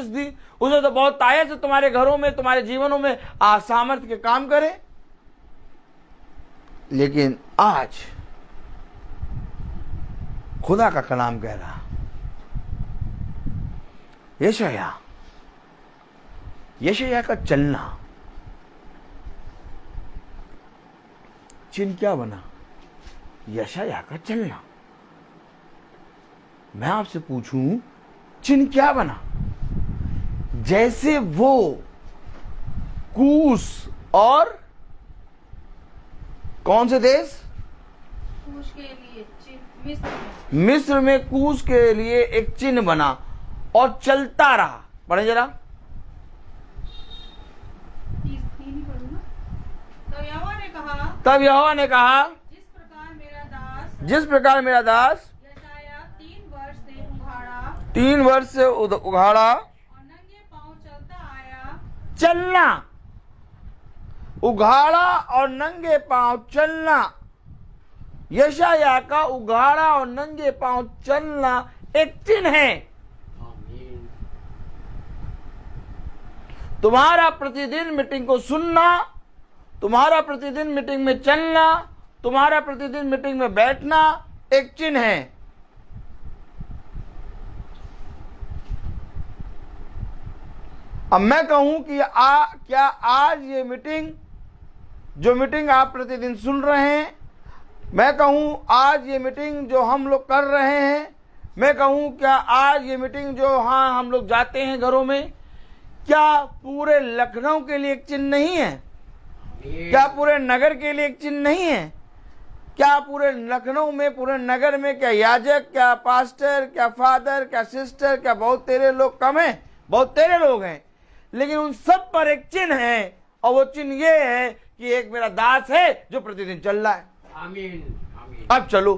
[SPEAKER 3] दी, उसे तो बहुत तायत से तुम्हारे घरों में, तुम्हारे जीवनों में सामर्थ्य के काम करे। लेकिन आज खुदा का कलाम कह रहा, यशायाह का चलना चिन्ह क्या बना? यशायाह का चलना। मैं आपसे पूछूं, चिन्ह क्या बना? जैसे वो कूश और कौन से देश?
[SPEAKER 4] कूश के लिए चिन्ह,
[SPEAKER 3] मिस्र में कूश के लिए एक चिन्ह बना और चलता रहा। पढ़े जरा। तब यहोवा ने कहा जिस प्रकार मेरा दास
[SPEAKER 4] यशायाह
[SPEAKER 3] 3 वर्ष से उघाड़ा
[SPEAKER 4] और नंगे पांव चलता आया,
[SPEAKER 3] चलना, उघाड़ा और नंगे पांव चलना। यशायाह का उघाड़ा और नंगे पांव चलना एक चिन्ह है। तुम्हारा प्रतिदिन मीटिंग को सुनना, तुम्हारा प्रतिदिन मीटिंग में चलना, तुम्हारा प्रतिदिन मीटिंग में बैठना एक चिन्ह है। अब मैं कहूं कि क्या आज ये मीटिंग, जो मीटिंग आप प्रतिदिन सुन रहे हैं, मैं कहूं आज ये मीटिंग जो हम लोग कर रहे हैं, मैं कहूं क्या आज ये मीटिंग जो हम लोग जाते हैं घरों में, क्या पूरे लखनऊ के लिए एक चिन्ह नहीं है? क्या पूरे नगर के लिए एक चिन्ह नहीं है? क्या पूरे लखनऊ में, पूरे नगर में क्या याजक, क्या पास्टर, क्या फादर, क्या सिस्टर, क्या बहुत तेरे लोग कम हैं? बहुत तेरे लोग हैं, लेकिन उन सब पर एक चिन्ह है, और वो चिन्ह ये है कि एक मेरा दास है जो प्रतिदिन चल रहा है।
[SPEAKER 2] आमीन आमीन।
[SPEAKER 3] अब चलो,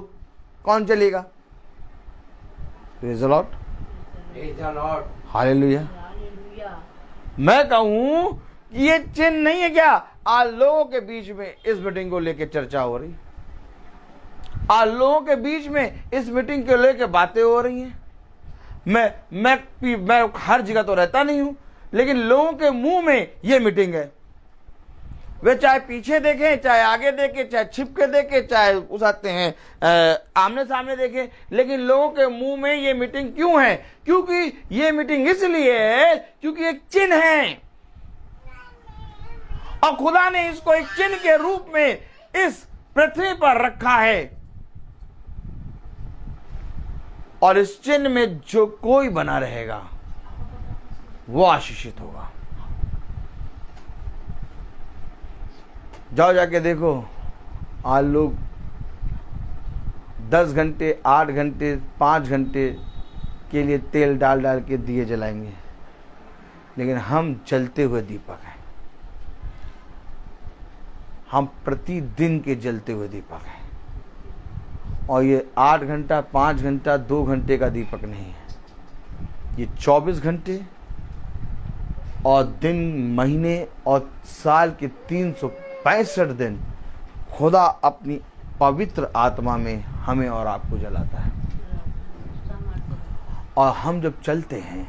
[SPEAKER 3] कौन चलेगा? Praise the Lord,
[SPEAKER 2] praise the Lord,
[SPEAKER 3] hallelujah. मैं कहूं कि ये चिन्ह नहीं है क्या? आज लोगों के बीच में इस मीटिंग को लेकर चर्चा हो रही, आज लोगों के बीच में इस मीटिंग को लेकर बातें हो रही हैं। मैं हर जगह तो रहता नहीं हूं, लेकिन लोगों के मुंह में ये मीटिंग है। वे चाहे पीछे देखें, चाहे आगे देखें, चाहे छिप के देखें, चाहे उसाते हैं आमने सामने देखें, लेकिन लोगों के मुंह में ये मीटिंग क्यों है? क्योंकि ये मीटिंग इसलिए है क्योंकि एक चिन्ह है, और खुदा ने इसको एक चिन्ह के रूप में इस पृथ्वी पर रखा है, और इस चिन्ह में जो कोई बना रहेगा वो आशीषित होगा। जाओ जाके देखो, आज लोग 10 घंटे, 8 घंटे, 5 घंटे के लिए तेल डाल डाल के दिए जलाएंगे, लेकिन हम जलते हुए दीपक हैं। हम प्रतिदिन के जलते हुए दीपक हैं, और ये 8 घंटा, 5 घंटा, 2 घंटे का दीपक नहीं है। ये 24 घंटे और दिन, महीने और साल के 365 दिन खुदा अपनी पवित्र आत्मा में हमें और आपको जलाता है। और हम जब चलते हैं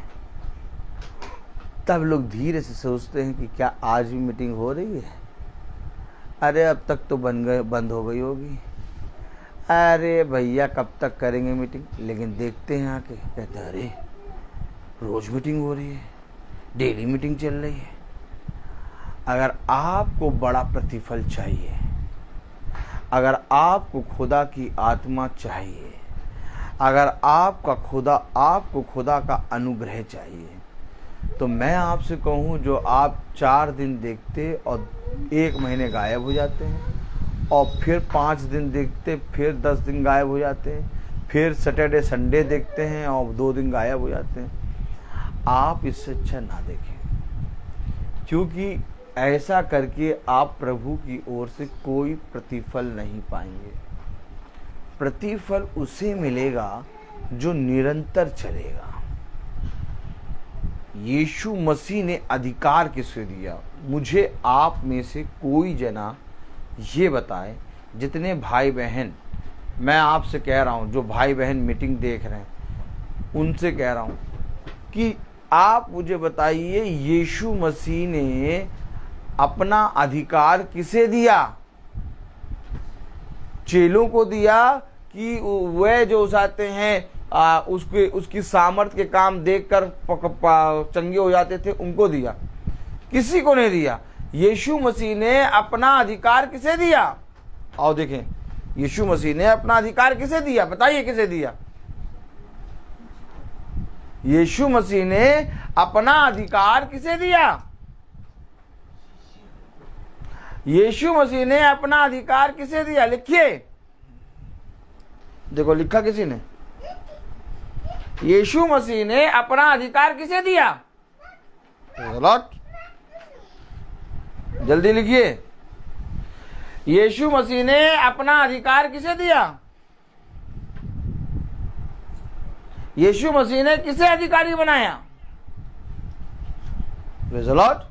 [SPEAKER 3] तब लोग धीरे से सोचते हैं कि क्या आज भी मीटिंग हो रही है? अरे अब तक तो बंद हो गई होगी। अरे भैया कब तक करेंगे मीटिंग? लेकिन देखते हैं आके, कहते हैं अरे रोज मीटिंग हो रही है, डेली मीटिंग चल रही है। अगर आपको बड़ा प्रतिफल चाहिए अगर आपको खुदा की आत्मा चाहिए, अगर आपको खुदा का अनुग्रह चाहिए, तो मैं आपसे कहूँ, जो आप 4 दिन देखते और 1 महीने गायब हो जाते हैं, और फिर 5 दिन देखते फिर 10 दिन गायब हो जाते हैं, फिर सैटरडे संडे देखते हैं और 2 दिन गायब हो जाते हैं, आप इससे अच्छा ना देखें, क्योंकि ऐसा करके आप प्रभु की ओर से कोई प्रतिफल नहीं पाएंगे। प्रतिफल उसे मिलेगा जो निरंतर चलेगा। यीशु मसीह ने अधिकार किसे दिया? मुझे आप में से कोई जना ये बताए, जितने भाई बहन, मैं आपसे कह रहा हूं, जो भाई बहन मीटिंग देख रहे हैं उनसे कह रहा हूं कि आप मुझे बताइए, यीशु मसीह ने अपना अधिकार किसे दिया? चेलों को दिया कि वह जो चाहते हैं उसकी सामर्थ्य के काम देखकर चंगे हो जाते थे, उनको दिया? किसी को नहीं दिया। यीशु मसीह ने अपना अधिकार किसे दिया? आओ देखें, यीशु मसीह ने अपना अधिकार किसे दिया? बताइए किसे दिया? यीशु मसीह ने अपना अधिकार किसे दिया? यीशु मसीह ने अपना अधिकार किसे दिया? लिखिए, देखो लिखा किसी ने। यीशु मसीह ने अपना अधिकार किसे दिया? जल्दी लिखिए, यीशु मसीह ने अपना अधिकार किसे दिया? यीशु मसीह ने किसे अधिकारी बनाया? Praise the Lord.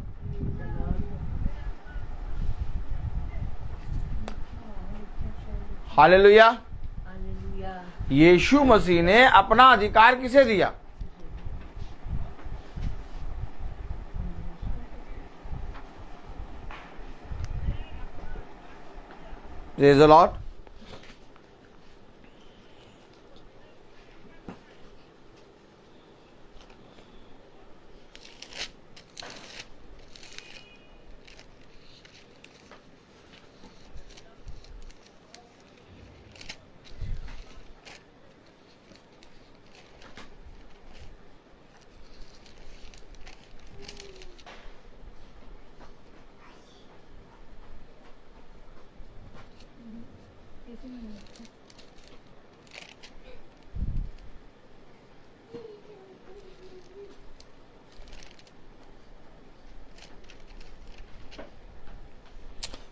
[SPEAKER 3] हालेलुया। यीशु मसीह ने अपना अधिकार किसे दिया? Praise the Lord.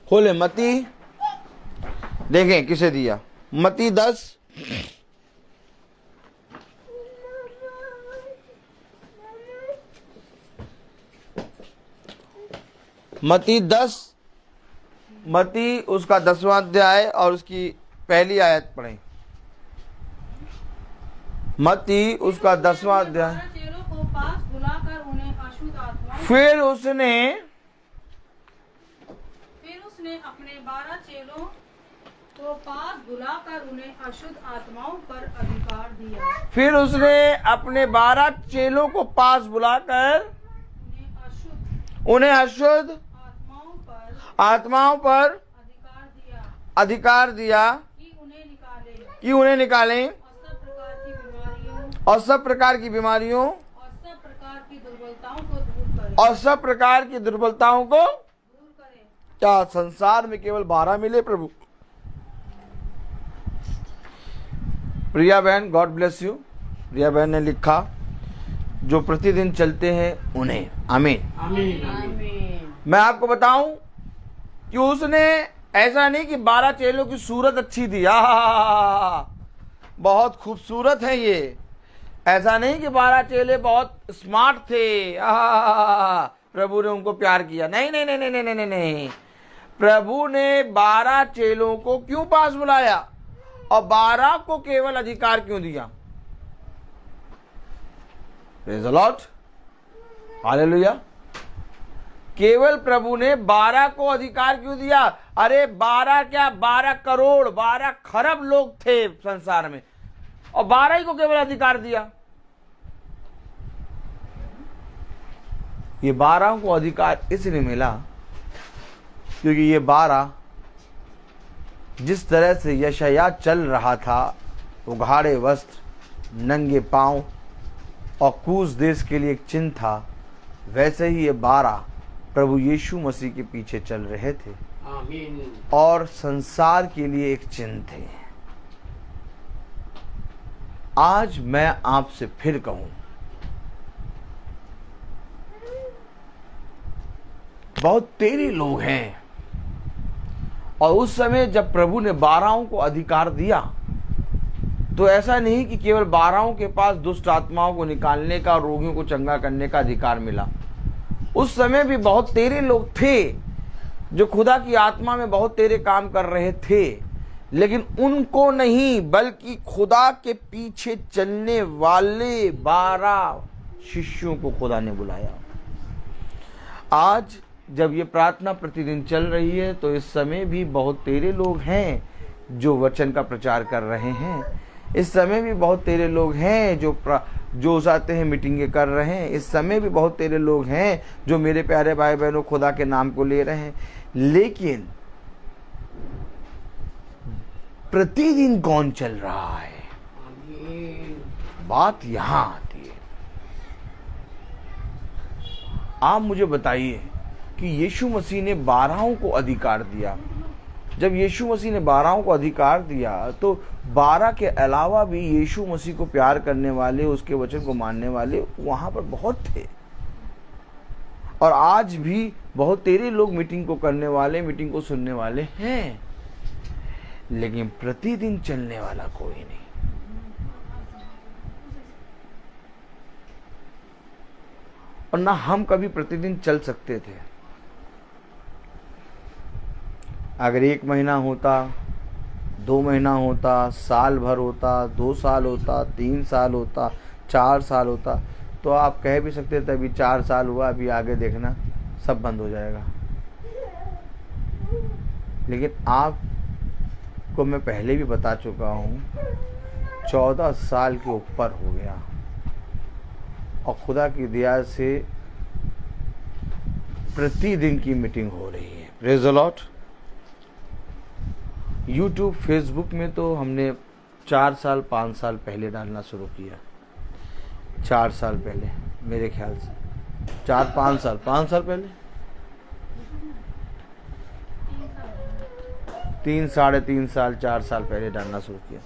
[SPEAKER 3] खोले मती, देखें किसे दिया। मती 10 मती उसका 10वां अध्याय और उसकी पहली आयत पढ़ें। मती उसका 10वां अध्याय।
[SPEAKER 4] चेलों को पास बुलाकर उन्हें अशुद्ध आत्माओं
[SPEAKER 3] फिर उसने
[SPEAKER 4] अपने 12 चेलों को पास बुलाकर उन्हें अशुद्ध आत्माओं पर अधिकार दिया।
[SPEAKER 3] फिर उसने अपने 12 चेलों को पास बुलाकर उन्हें अशुद्ध आत्माओं पर अधिकार दिया कि उन्हें निकालें और सब प्रकार की बीमारियों और सब प्रकार की दुर्बलताओं को। क्या संसार में केवल 12 मिले प्रभु? प्रिया बहन, गॉड ब्लेस यू। प्रिया बहन ने लिखा, जो प्रतिदिन चलते हैं उन्हें। आमीन, आमीन। मैं आपको बताऊं कि उसने ऐसा नहीं कि 12 चेलों की सूरत अच्छी थी, बहुत खूबसूरत है ये, ऐसा नहीं कि 12 चेले बहुत स्मार्ट थे, प्रभु ने उनको प्यार किया। नहीं नहीं नहीं नहीं नहीं नहीं नहीं। प्रभु ने 12 चेलों को क्यों पास बुलाया और 12 को केवल अधिकार क्यों दिया? Praise the Lord, hallelujah. केवल प्रभु ने 12 को अधिकार क्यों दिया? अरे 12 क्या, 12 करोड़ 12 खरब लोग थे संसार में, और 12 ही को केवल अधिकार दिया। ये 12 को अधिकार इसलिए मिला क्योंकि ये 12 जिस तरह से यशायाह चल रहा था, उघाड़े वस्त्र, नंगे पांव और कूश देश के लिए एक चिन्ह था, वैसे ही ये 12 प्रभु यीशु मसीह के पीछे चल रहे थे और संसार के लिए एक चिन्ह थे। आज मैं आपसे फिर कहूं, बहुत तेरे लोग हैं। और उस समय जब प्रभु ने 12 को अधिकार दिया, तो ऐसा नहीं कि केवल 12 के पास दुष्ट आत्माओं को निकालने का और रोगियों को चंगा करने का अधिकार मिला। उस समय भी बहुत तेरे लोग थे जो खुदा की आत्मा में बहुत तेरे काम कर रहे थे, लेकिन उनको नहीं, बल्कि खुदा के पीछे चलने वाले 12 शिष्यों को खुदा ने बुलाया। आज जब ये प्रार्थना प्रतिदिन चल रही है, तो इस समय भी बहुत तेरे लोग हैं जो वचन का प्रचार कर रहे हैं। इस समय भी बहुत तेरे लोग हैं जो जाते हैं, मीटिंगें कर रहे हैं। इस समय भी बहुत तेरे लोग हैं जो मेरे प्यारे भाई बहनों खुदा के नाम को ले रहे हैं। लेकिन प्रतिदिन कौन चल रहा है, बात यहां आती है। आप मुझे बताइए कि यीशु मसीह ने 12 को अधिकार दिया। जब यीशु मसीह ने 12 को अधिकार दिया, तो 12 के अलावा भी यीशु मसीह को प्यार करने वाले, उसके वचन को मानने वाले वहां पर बहुत थे। और आज भी बहुत तेरे लोग मीटिंग को करने वाले, मीटिंग को सुनने वाले हैं, लेकिन प्रतिदिन चलने वाला कोई नहीं। और ना हम कभी प्रतिदिन चल सकते थे। अगर 1 महीना होता, 2 महीना होता, साल भर होता, 2 साल होता, 3 साल होता, 4 साल होता, तो आप कह भी सकते थे अभी 4 साल हुआ, अभी आगे देखना सब बंद हो जाएगा। लेकिन आपको मैं पहले भी बता चुका हूँ, 14 साल के ऊपर हो गया और खुदा की दया से प्रतिदिन की मीटिंग हो रही है। Praise the Lord. YouTube, Facebook में तो हमने 4 साल 5 साल पहले डालना शुरू किया। 4 साल पहले, मेरे ख्याल से 5 साल पहले, 3 साढ़े 3 साल 4 साल पहले डालना शुरू किया।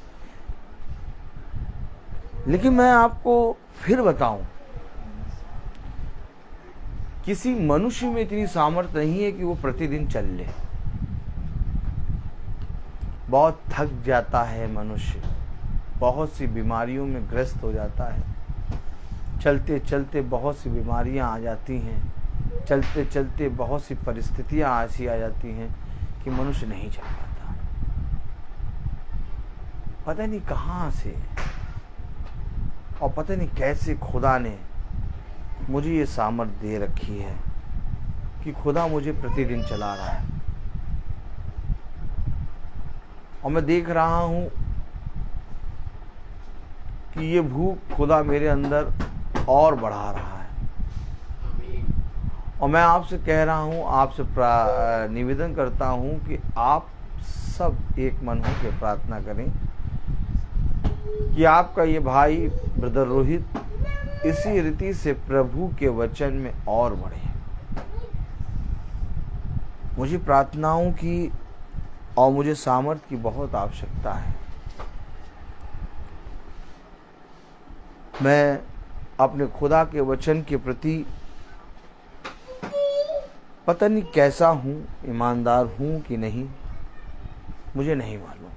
[SPEAKER 3] लेकिन मैं आपको फिर बताऊं, किसी मनुष्य में इतनी सामर्थ्य नहीं है कि वो प्रतिदिन चल ले। बहुत थक जाता है मनुष्य, बहुत सी बीमारियों में ग्रस्त हो जाता है। चलते चलते बहुत सी बीमारियां आ जाती हैं, चलते चलते बहुत सी परिस्थितियां ऐसी आ जाती हैं कि मनुष्य नहीं चल पाता। पता नहीं कहाँ से और पता नहीं कैसे खुदा ने मुझे ये सामर्थ्य दे रखी है कि खुदा मुझे प्रतिदिन चला रहा है। और मैं देख रहा हूं कि ये भूख खुदा मेरे अंदर और बढ़ा रहा है। और मैं आपसे कह रहा हूं, आपसे निवेदन करता हूं कि आप सब एक मन होकर प्रार्थना करें कि आपका ये भाई ब्रदर रोहित इसी रीति से प्रभु के वचन में और बढ़े। मुझे प्रार्थनाओं की और मुझे सामर्थ्य की बहुत आवश्यकता है। मैं अपने खुदा के वचन के प्रति पता नहीं कैसा हूँ, ईमानदार हूँ कि नहीं, मुझे नहीं मालूम।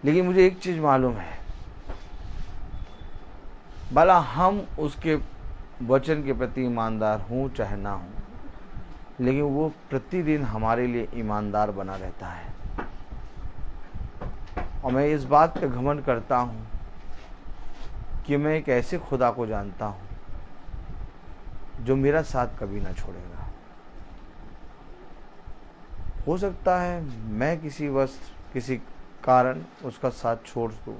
[SPEAKER 3] लेकिन मुझे एक चीज़ मालूम है, भला हम उसके वचन के प्रति ईमानदार हूँ चाहे ना हूँ, लेकिन वो प्रतिदिन हमारे लिए ईमानदार बना रहता है। और मैं इस बात पे घमंड करता हूँ कि मैं एक ऐसे खुदा को जानता हूँ जो मेरा साथ कभी ना छोड़ेगा। हो सकता है मैं किसी कारण उसका साथ छोड़ दूँ,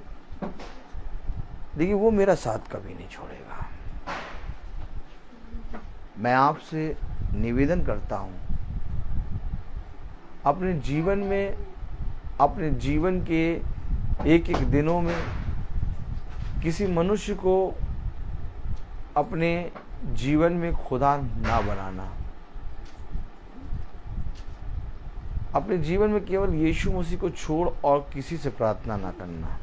[SPEAKER 3] लेकिन वो मेरा साथ कभी नहीं छोड़ेगा। मैं आपसे निवेदन करता हूँ अपने जीवन में, अपने जीवन के एक एक दिनों में किसी मनुष्य को अपने जीवन में खुदा ना बनाना। अपने जीवन में केवल यीशु मसीह को छोड़ और किसी से प्रार्थना ना करना।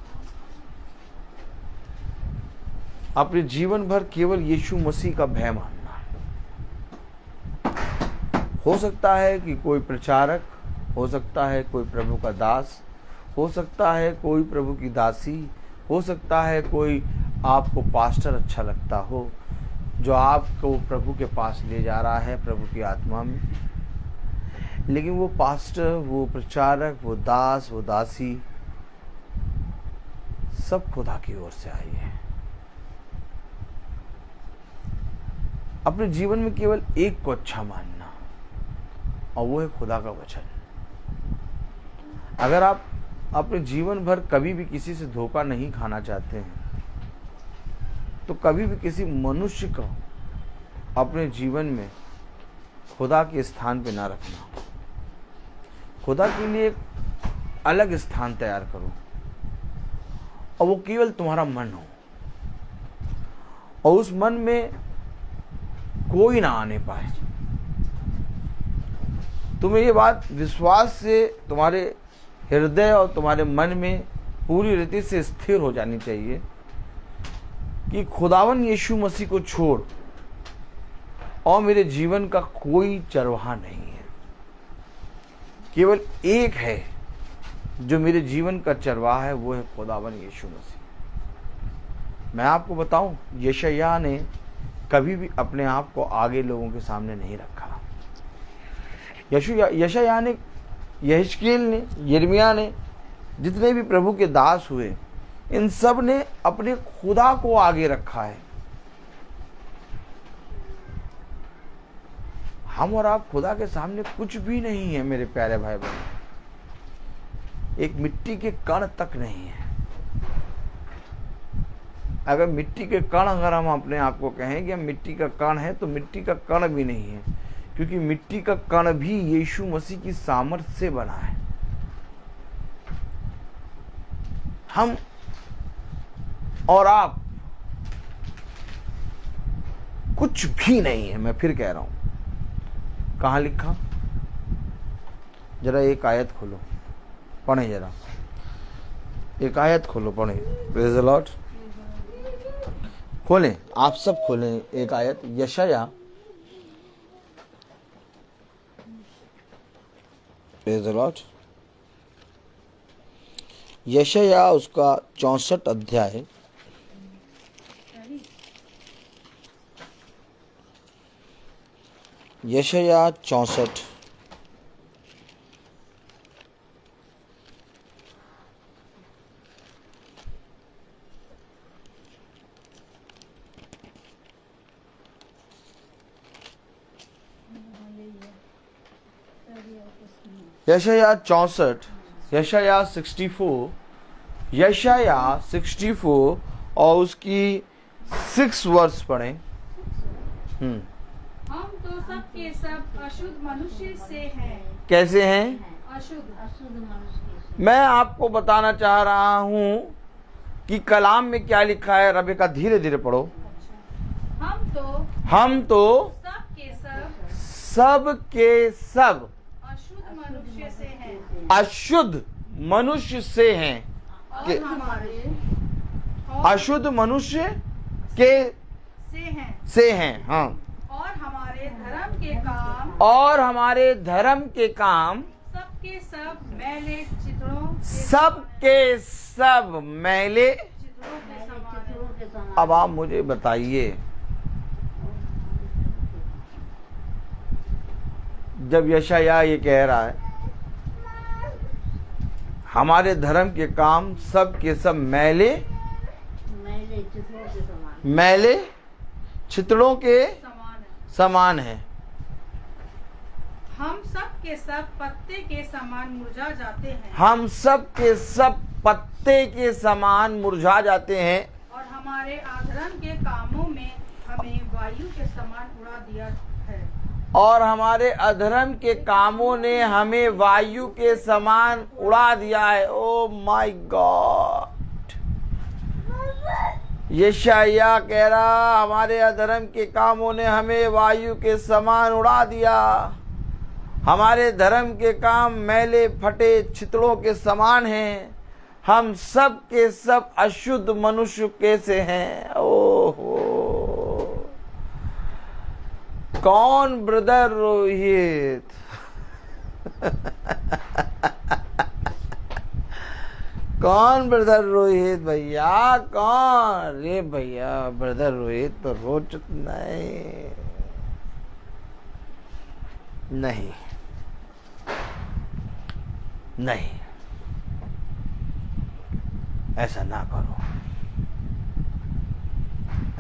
[SPEAKER 3] अपने जीवन भर केवल यीशु मसीह का भय मानना। हो सकता है कि कोई प्रचारक, हो सकता है कोई प्रभु का दास, हो सकता है कोई प्रभु की दासी, हो सकता है कोई आपको पास्टर अच्छा लगता हो, जो आपको प्रभु के पास ले जा रहा है प्रभु की आत्मा में। लेकिन वो पास्टर, वो प्रचारक, वो दास, वो दासी सब खुदा की ओर से आई है। अपने जीवन में केवल एक को अच्छा मानना, और वो है खुदा का वचन। अगर आप अपने जीवन भर कभी भी किसी से धोखा नहीं खाना चाहते हैं, तो कभी भी किसी मनुष्य को अपने जीवन में खुदा के स्थान पे ना रखना। खुदा के लिए एक अलग स्थान तैयार करो, और वो केवल तुम्हारा मन हो, और उस मन में कोई ना आने पाए। तुम्हें ये बात विश्वास से तुम्हारे हृदय और तुम्हारे मन में पूरी रीति से स्थिर हो जानी चाहिए कि खुदावन यीशु मसीह को छोड़ और मेरे जीवन का कोई चरवाहा नहीं है। केवल एक है जो मेरे जीवन का चरवाहा है, वो है खुदावन यीशु मसीह। मैं आपको बताऊं, यशायाह ने कभी भी अपने आप को आगे लोगों के सामने नहीं रखा। यशायाह ने, यहेजकेल ने, यिर्मयाह ने, जितने भी प्रभु के दास हुए, इन सब ने अपने खुदा को आगे रखा है। हम और आप खुदा के सामने कुछ भी नहीं है मेरे प्यारे भाई बहन। एक मिट्टी के कण तक नहीं है। अगर मिट्टी के कण, अगर हम अपने आप को कहें कि हम मिट्टी का कण है, तो मिट्टी का कण भी नहीं है, क्योंकि मिट्टी का कण भी यीशु मसीह की सामर्थ्य से बना है। हम और आप कुछ भी नहीं है। मैं फिर कह रहा हूं, कहां लिखा? जरा एक आयत खोलो, पढ़े जरा। एक आयत खोलो, पढ़े। Praise the Lord. खोलें, आप सब खोलें एक आयत, यशायाह, प्रेज़ द लॉर्ड, यशायाह उसका 64 अध्याय, यशायाह 64। यशायाह 64, यशायाह 64, यशायाह 64 और उसकी 6 वर्ष पढ़ें।
[SPEAKER 4] हम तो सब के सब अशुद्ध मनुष्य से हैं।
[SPEAKER 3] कैसे हैं?
[SPEAKER 4] अशुद्ध
[SPEAKER 2] मनुष्य।
[SPEAKER 3] मैं आपको बताना चाह रहा हूं कि कलाम में क्या लिखा है। रबेका धीरे धीरे पढ़ो।
[SPEAKER 4] हम
[SPEAKER 3] तो
[SPEAKER 4] सब के सब
[SPEAKER 3] अशुद्ध मनुष्य से हैं।
[SPEAKER 4] अशुद्ध मनुष्य से हैं।
[SPEAKER 3] अशुद्ध मनुष्य अशुद्ध मनुष्य के से हैं। हाँ।
[SPEAKER 4] और
[SPEAKER 3] हमारे धर्म के काम
[SPEAKER 4] सबके सब मैले चित्रों के समान।
[SPEAKER 3] अब आप मुझे बताइए, जब यशायाह ये कह रहा है हमारे धर्म के काम सब के सब मैले चित्रों के समान है।
[SPEAKER 4] हम सब के सब पत्ते के समान मुरझा जाते हैं।
[SPEAKER 3] हम सब के सब पत्ते के समान मुरझा जाते हैं।
[SPEAKER 4] और हमारे आधरण के कामों में हमें वायु के समान उड़ा दिया है।
[SPEAKER 3] और हमारे अधर्म के कामों ने हमें वायु के समान उड़ा दिया है। ओ माय गॉड, यशाया कह रहा हमारे अधर्म के कामों ने हमें वायु के समान उड़ा दिया। हमारे धर्म के काम मैले फटे छितड़ों के समान हैं। हम सब के सब अशुद्ध मनुष्य कैसे हैं। ओहो, कौन ब्रदर रोहित? कौन ब्रदर रोहित भैया? कौन? रे भैया ब्रदर रोहित तो रोच नहीं, ऐसा ना करो,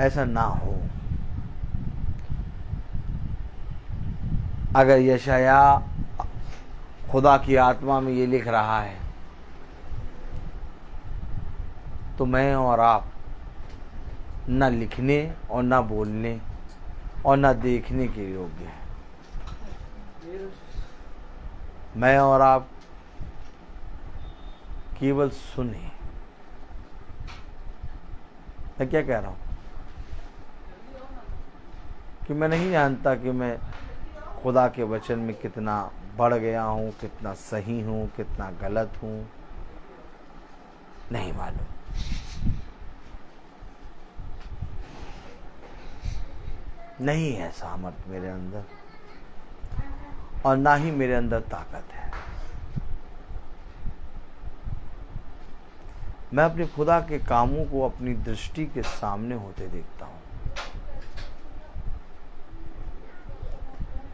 [SPEAKER 3] ऐसा ना हो। अगर यशाया खुदा की आत्मा में ये लिख रहा है तो मैं और आप न लिखने और न बोलने और न देखने के योग्य हैं। मैं और आप केवल सुने। मैं क्या कह रहा हूं कि मैं नहीं जानता कि मैं खुदा के वचन में कितना बढ़ गया हूं, कितना सही हूं, कितना गलत हूं, नहीं मालूम। नहीं है सामर्थ मेरे अंदर और ना ही मेरे अंदर ताकत है। मैं अपने खुदा के कामों को अपनी दृष्टि के सामने होते देखता हूं।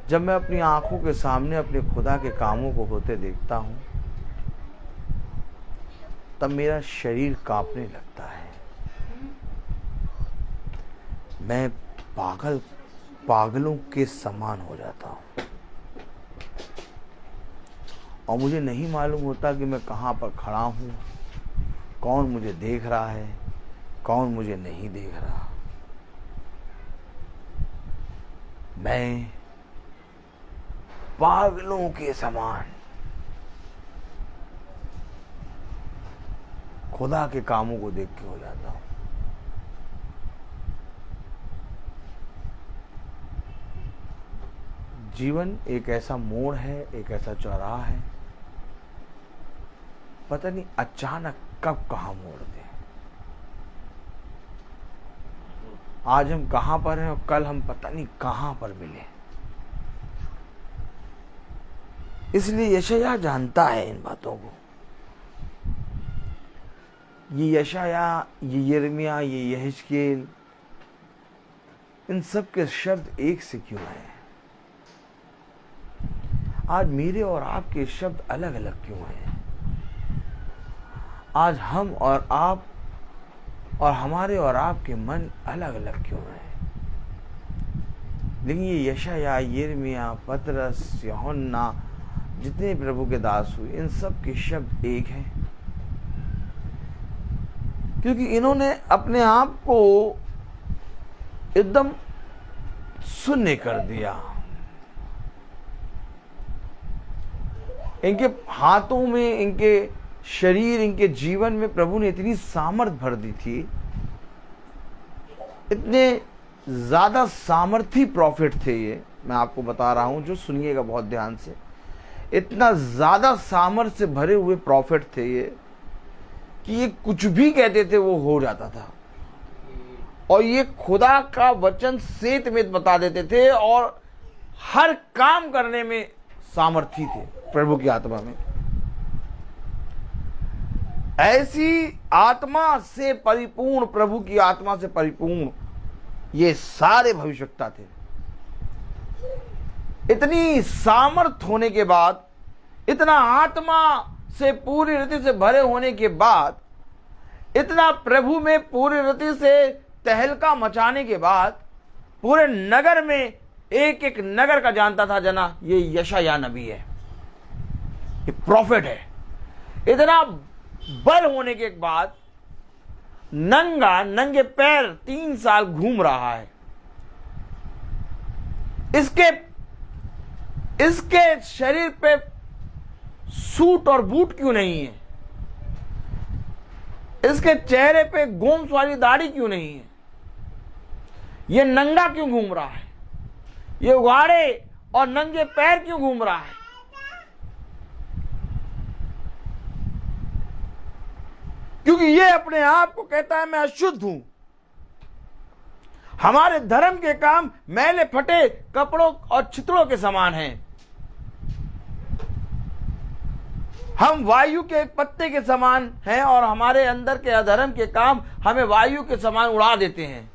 [SPEAKER 3] जब मैं अपनी आंखों के सामने अपने खुदा के कामों को होते देखता हूं तब मेरा शरीर कांपने लगता है। मैं पागलों के समान हो जाता हूं और मुझे नहीं मालूम होता कि मैं कहां पर खड़ा हूं, कौन मुझे देख रहा है, कौन मुझे नहीं देख रहा। मैं पागलों के समान खुदा के कामों को देख के हो जाता हूं। जीवन एक ऐसा मोड़ है, एक ऐसा चौराहा है, पता नहीं अचानक कब कहां मोड़ दे। आज हम कहां पर हैं और कल हम पता नहीं कहां पर मिले। इसलिए यशाया जानता है इन बातों को। ये यशाया, ये यिर्मयाह, ये यहेजकेल, इन सब के शब्द एक से क्यों हैं? आज मेरे और आपके शब्द अलग अलग क्यों हैं? आज हम और आप और हमारे और आपके मन अलग अलग क्यों हैं? लेकिन ये यशाया, यिर्मयाह, पतरस, यूहन्ना, जितने प्रभु के दास हुए, इन सब के शब्द एक हैं, क्योंकि इन्होंने अपने आप को एकदम शून्य कर दिया। इनके हाथों में, इनके शरीर, इनके जीवन में प्रभु ने इतनी सामर्थ भर दी थी। इतने ज्यादा सामर्थी प्रॉफिट थे ये, मैं आपको बता रहा हूं, जो सुनिएगा बहुत ध्यान से। इतना ज्यादा सामर्थ्य से भरे हुए प्रॉफिट थे ये कि ये कुछ भी कहते थे वो हो जाता था। और ये खुदा का वचन सेतमेत बता देते थे और हर काम करने में सामर्थी थे प्रभु की आत्मा में। ऐसी आत्मा से परिपूर्ण, प्रभु की आत्मा से परिपूर्ण ये सारे भविष्यवक्ता थे। इतनी सामर्थ होने के बाद, इतना आत्मा से पूरी रीति से भरे होने के बाद, इतना प्रभु में पूरी रीति से तहलका मचाने के बाद, पूरे नगर में एक एक नगर का जानता था जना ये यशाया नबी है, ये प्रॉफिट है। इतना बल होने के बाद नंगे पैर 3 साल घूम रहा है। इसके इसके शरीर पे सूट और बूट क्यों नहीं है? इसके चेहरे पे गोम्स वाली दाढ़ी क्यों नहीं है? ये नंगा क्यों घूम रहा है? ये उघाड़े और नंगे पैर क्यों घूम रहा है? क्योंकि ये अपने आप को कहता है मैं अशुद्ध हूं। हमारे धर्म के काम मैले फटे कपड़ों और चितड़ों के समान हैं। हम वायु के एक पत्ते के समान हैं और हमारे अंदर के अधर्म के काम हमें वायु के समान उड़ा देते हैं।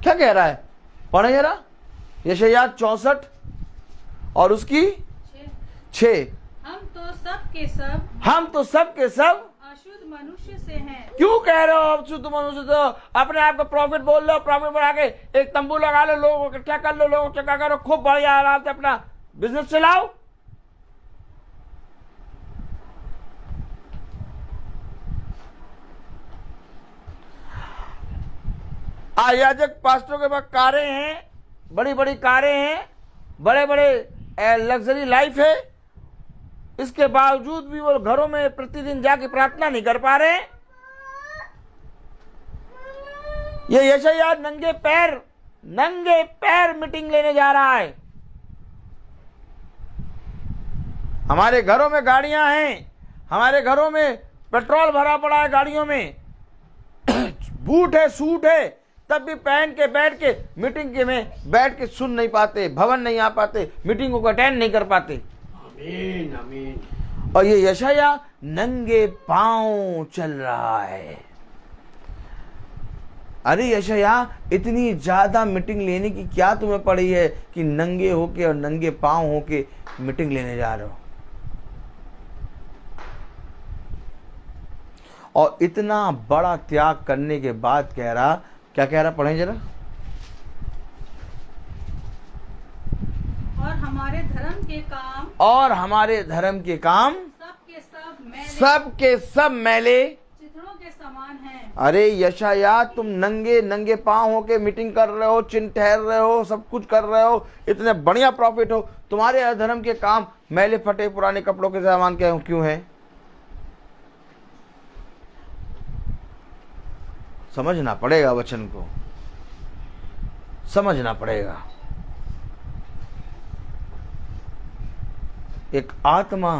[SPEAKER 3] क्या कह रहा है? पढ़े जरा यशायाह 64 और उसकी 6। हम तो सब के सब
[SPEAKER 4] अशुद्ध मनुष्य से हैं।
[SPEAKER 3] क्यों कह रहे हो अब शुद्ध मनुष्य? तो अपने आप को प्रॉफिट बोल लो, प्रॉफिट बना के एक तंबू लगा लो, लोगों को इकट्ठा कर लो, लोगों को इकट्ठा करो, खूब बढ़िया आराम से अपना बिजनेस चलाओ। याजक पास्टरों के पास कारें हैं, बड़ी बड़ी कारें हैं, बड़े बड़े लग्जरी लाइफ है, इसके बावजूद भी वो घरों में प्रतिदिन जाके प्रार्थना नहीं कर पा रहे। ये यशायाह नंगे पैर मीटिंग लेने जा रहा है। हमारे घरों में गाड़ियां हैं, हमारे घरों में पेट्रोल भरा पड़ा है गाड़ियों में, बूट है, सूट है, तब भी पहन के बैठ के मीटिंग के में बैठ के सुन नहीं पाते, भवन नहीं आ पाते, मीटिंगों को अटेंड नहीं कर पाते।
[SPEAKER 5] आमीन आमीन।
[SPEAKER 3] और ये यशायाह नंगे पांव चल रहा है। अरे यशायाह, इतनी ज्यादा मीटिंग लेने की क्या तुम्हें पड़ी है कि नंगे होके और नंगे पांव होके मीटिंग लेने जा रहे हो? और इतना बड़ा त्याग करने के बाद कह रहा, क्या कह रहा? पढ़ें जरा।
[SPEAKER 4] और हमारे धर्म के काम सब
[SPEAKER 3] के सब मैले
[SPEAKER 4] चित्रों के समान हैं।
[SPEAKER 3] अरे यशायाह, तुम नंगे पांव होके मीटिंग कर रहे हो, चिन्ह ठहर रहे हो, सब कुछ कर रहे हो, इतने बढ़िया प्रॉफिट हो, तुम्हारे अधर्म के काम मैले फटे पुराने कपड़ों के सामान क्यों है? समझना पड़ेगा, वचन को समझना पड़ेगा। एक आत्मा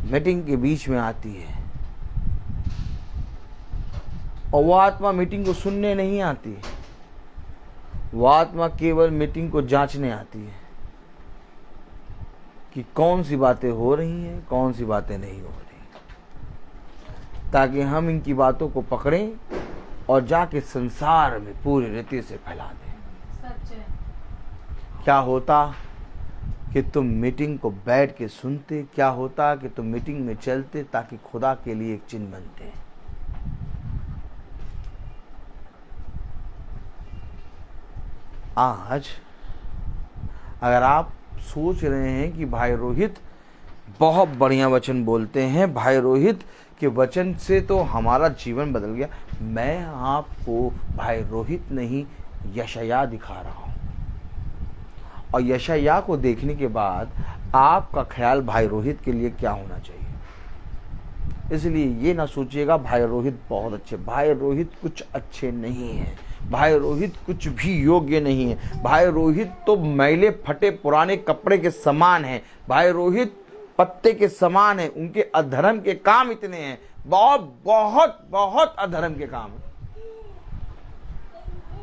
[SPEAKER 3] मीटिंग के बीच में आती है और वो आत्मा मीटिंग को सुनने नहीं आती, वो आत्मा केवल मीटिंग को जांचने आती है कि कौन सी बातें हो रही हैं, कौन सी बातें नहीं हो रही, ताकि हम इनकी बातों को पकड़ें और जाके संसार में पूरी रीति से फैला दें।
[SPEAKER 4] सच है।
[SPEAKER 3] क्या होता कि तुम मीटिंग को बैठ के सुनते, क्या होता कि तुम मीटिंग में चलते ताकि खुदा के लिए एक चिन्ह बनते। आज अगर आप सोच रहे हैं कि भाई रोहित बहुत बढ़िया वचन बोलते हैं, भाई रोहित के वचन से तो हमारा जीवन बदल गया, मैं आपको भाई रोहित नहीं यशायाह दिखा रहा हूं। और यशायाह को देखने के बाद आपका ख्याल भाई रोहित के लिए क्या होना चाहिए। इसलिए ये ना सोचिएगा भाई रोहित बहुत अच्छे, भाई रोहित कुछ अच्छे नहीं है, भाई रोहित कुछ भी योग्य नहीं है, भाई रोहित तो मैले फटे पुराने कपड़े के समान है, भाई रोहित पत्ते के समान है, उनके अधर्म के काम इतने हैं, बहुत बहुत बहुत अधर्म के काम है।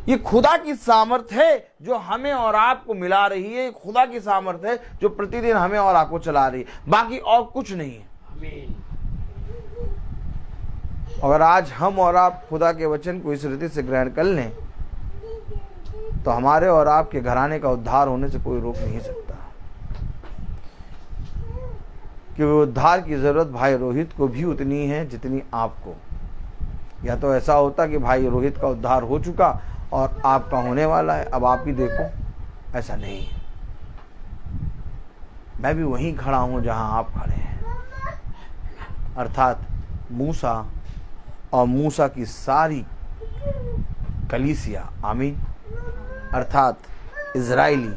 [SPEAKER 3] ये खुदा की सामर्थ्य है जो हमें और आपको मिला रही है, खुदा की सामर्थ्य है जो प्रतिदिन हमें और आपको चला रही है, बाकी और कुछ नहीं है।
[SPEAKER 5] आमीन।
[SPEAKER 3] अगर आज हम और आप खुदा के वचन को इस रीति से ग्रहण कर लें तो हमारे और आपके घराने का उद्धार होने से कोई रोक नहीं सकता, क्योंकि उद्धार की जरूरत भाई रोहित को भी उतनी है जितनी आपको। या तो ऐसा होता कि भाई रोहित का उद्धार हो चुका और आपका होने वाला है, अब आप ही देखो, ऐसा नहीं है। मैं भी वहीं खड़ा हूं जहां आप खड़े हैं, अर्थात मूसा और मूसा की सारी कलीसिया, आमीन, अर्थात इजराइली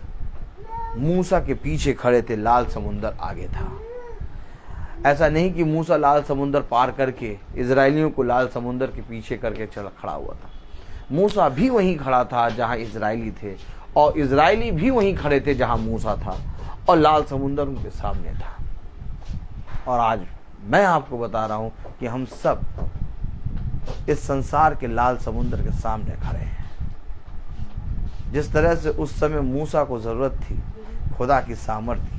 [SPEAKER 3] मूसा के पीछे खड़े थे, लाल समुंदर आगे था। ऐसा नहीं कि मूसा लाल समुंदर पार करके इजराइलियों को लाल समुंदर के पीछे करके चल खड़ा हुआ था। मूसा भी वहीं खड़ा था जहां इजराइली थे, और इजराइली भी वहीं खड़े थे जहां मूसा था, और लाल समुंदर उनके सामने था। और आज मैं आपको बता रहा हूं कि हम सब इस संसार के लाल समुंदर के सामने खड़े हैं। जिस तरह से उस समय मूसा को जरूरत थी खुदा की सामर्थ्य की,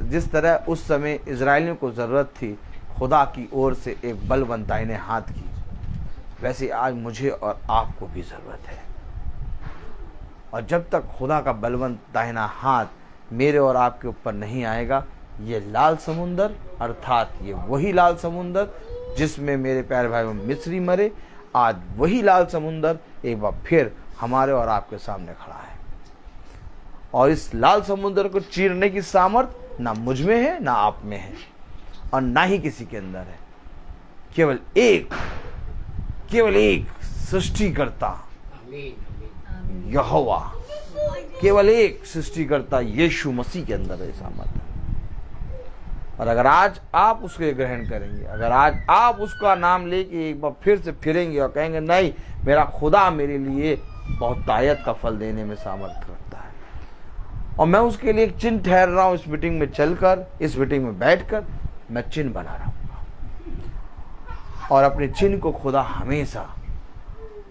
[SPEAKER 3] जिस तरह उस समय इजराइलियों को जरूरत थी खुदा की ओर से एक बलवंत दाहिने हाथ की, वैसे आज मुझे और आपको भी जरूरत है। और जब तक खुदा का बलवंत दाहिना हाथ मेरे और आपके ऊपर नहीं आएगा, ये लाल समुंदर, अर्थात ये वही लाल समुंदर जिसमें मेरे प्यारे भाई मिस्री मरे, आज वही लाल समुंदर एक बार फिर हमारे और आपके सामने खड़ा है। और इस लाल समुंदर को चीरने की सामर्थ ना मुझ में है, ना आप में है, और ना ही किसी के अंदर है। केवल एक सृष्टिकर्ता यहोवा, केवल एक सृष्टिकर्ता यीशु मसीह के अंदर है सामर्थ। और अगर आज आप उसके ग्रहण करेंगे, अगर आज आप उसका नाम लेके एक बार फिर से फिरेंगे और कहेंगे नहीं, मेरा खुदा मेरे लिए बहुतायत का फल देने में सामर्थ्य रखता है, और मैं उसके लिए एक चिन्ह ठहर रहा हूं, इस मीटिंग में चलकर, इस मीटिंग में बैठकर मैं चिन्ह बना रहा हूं। और अपने चिन्ह को खुदा हमेशा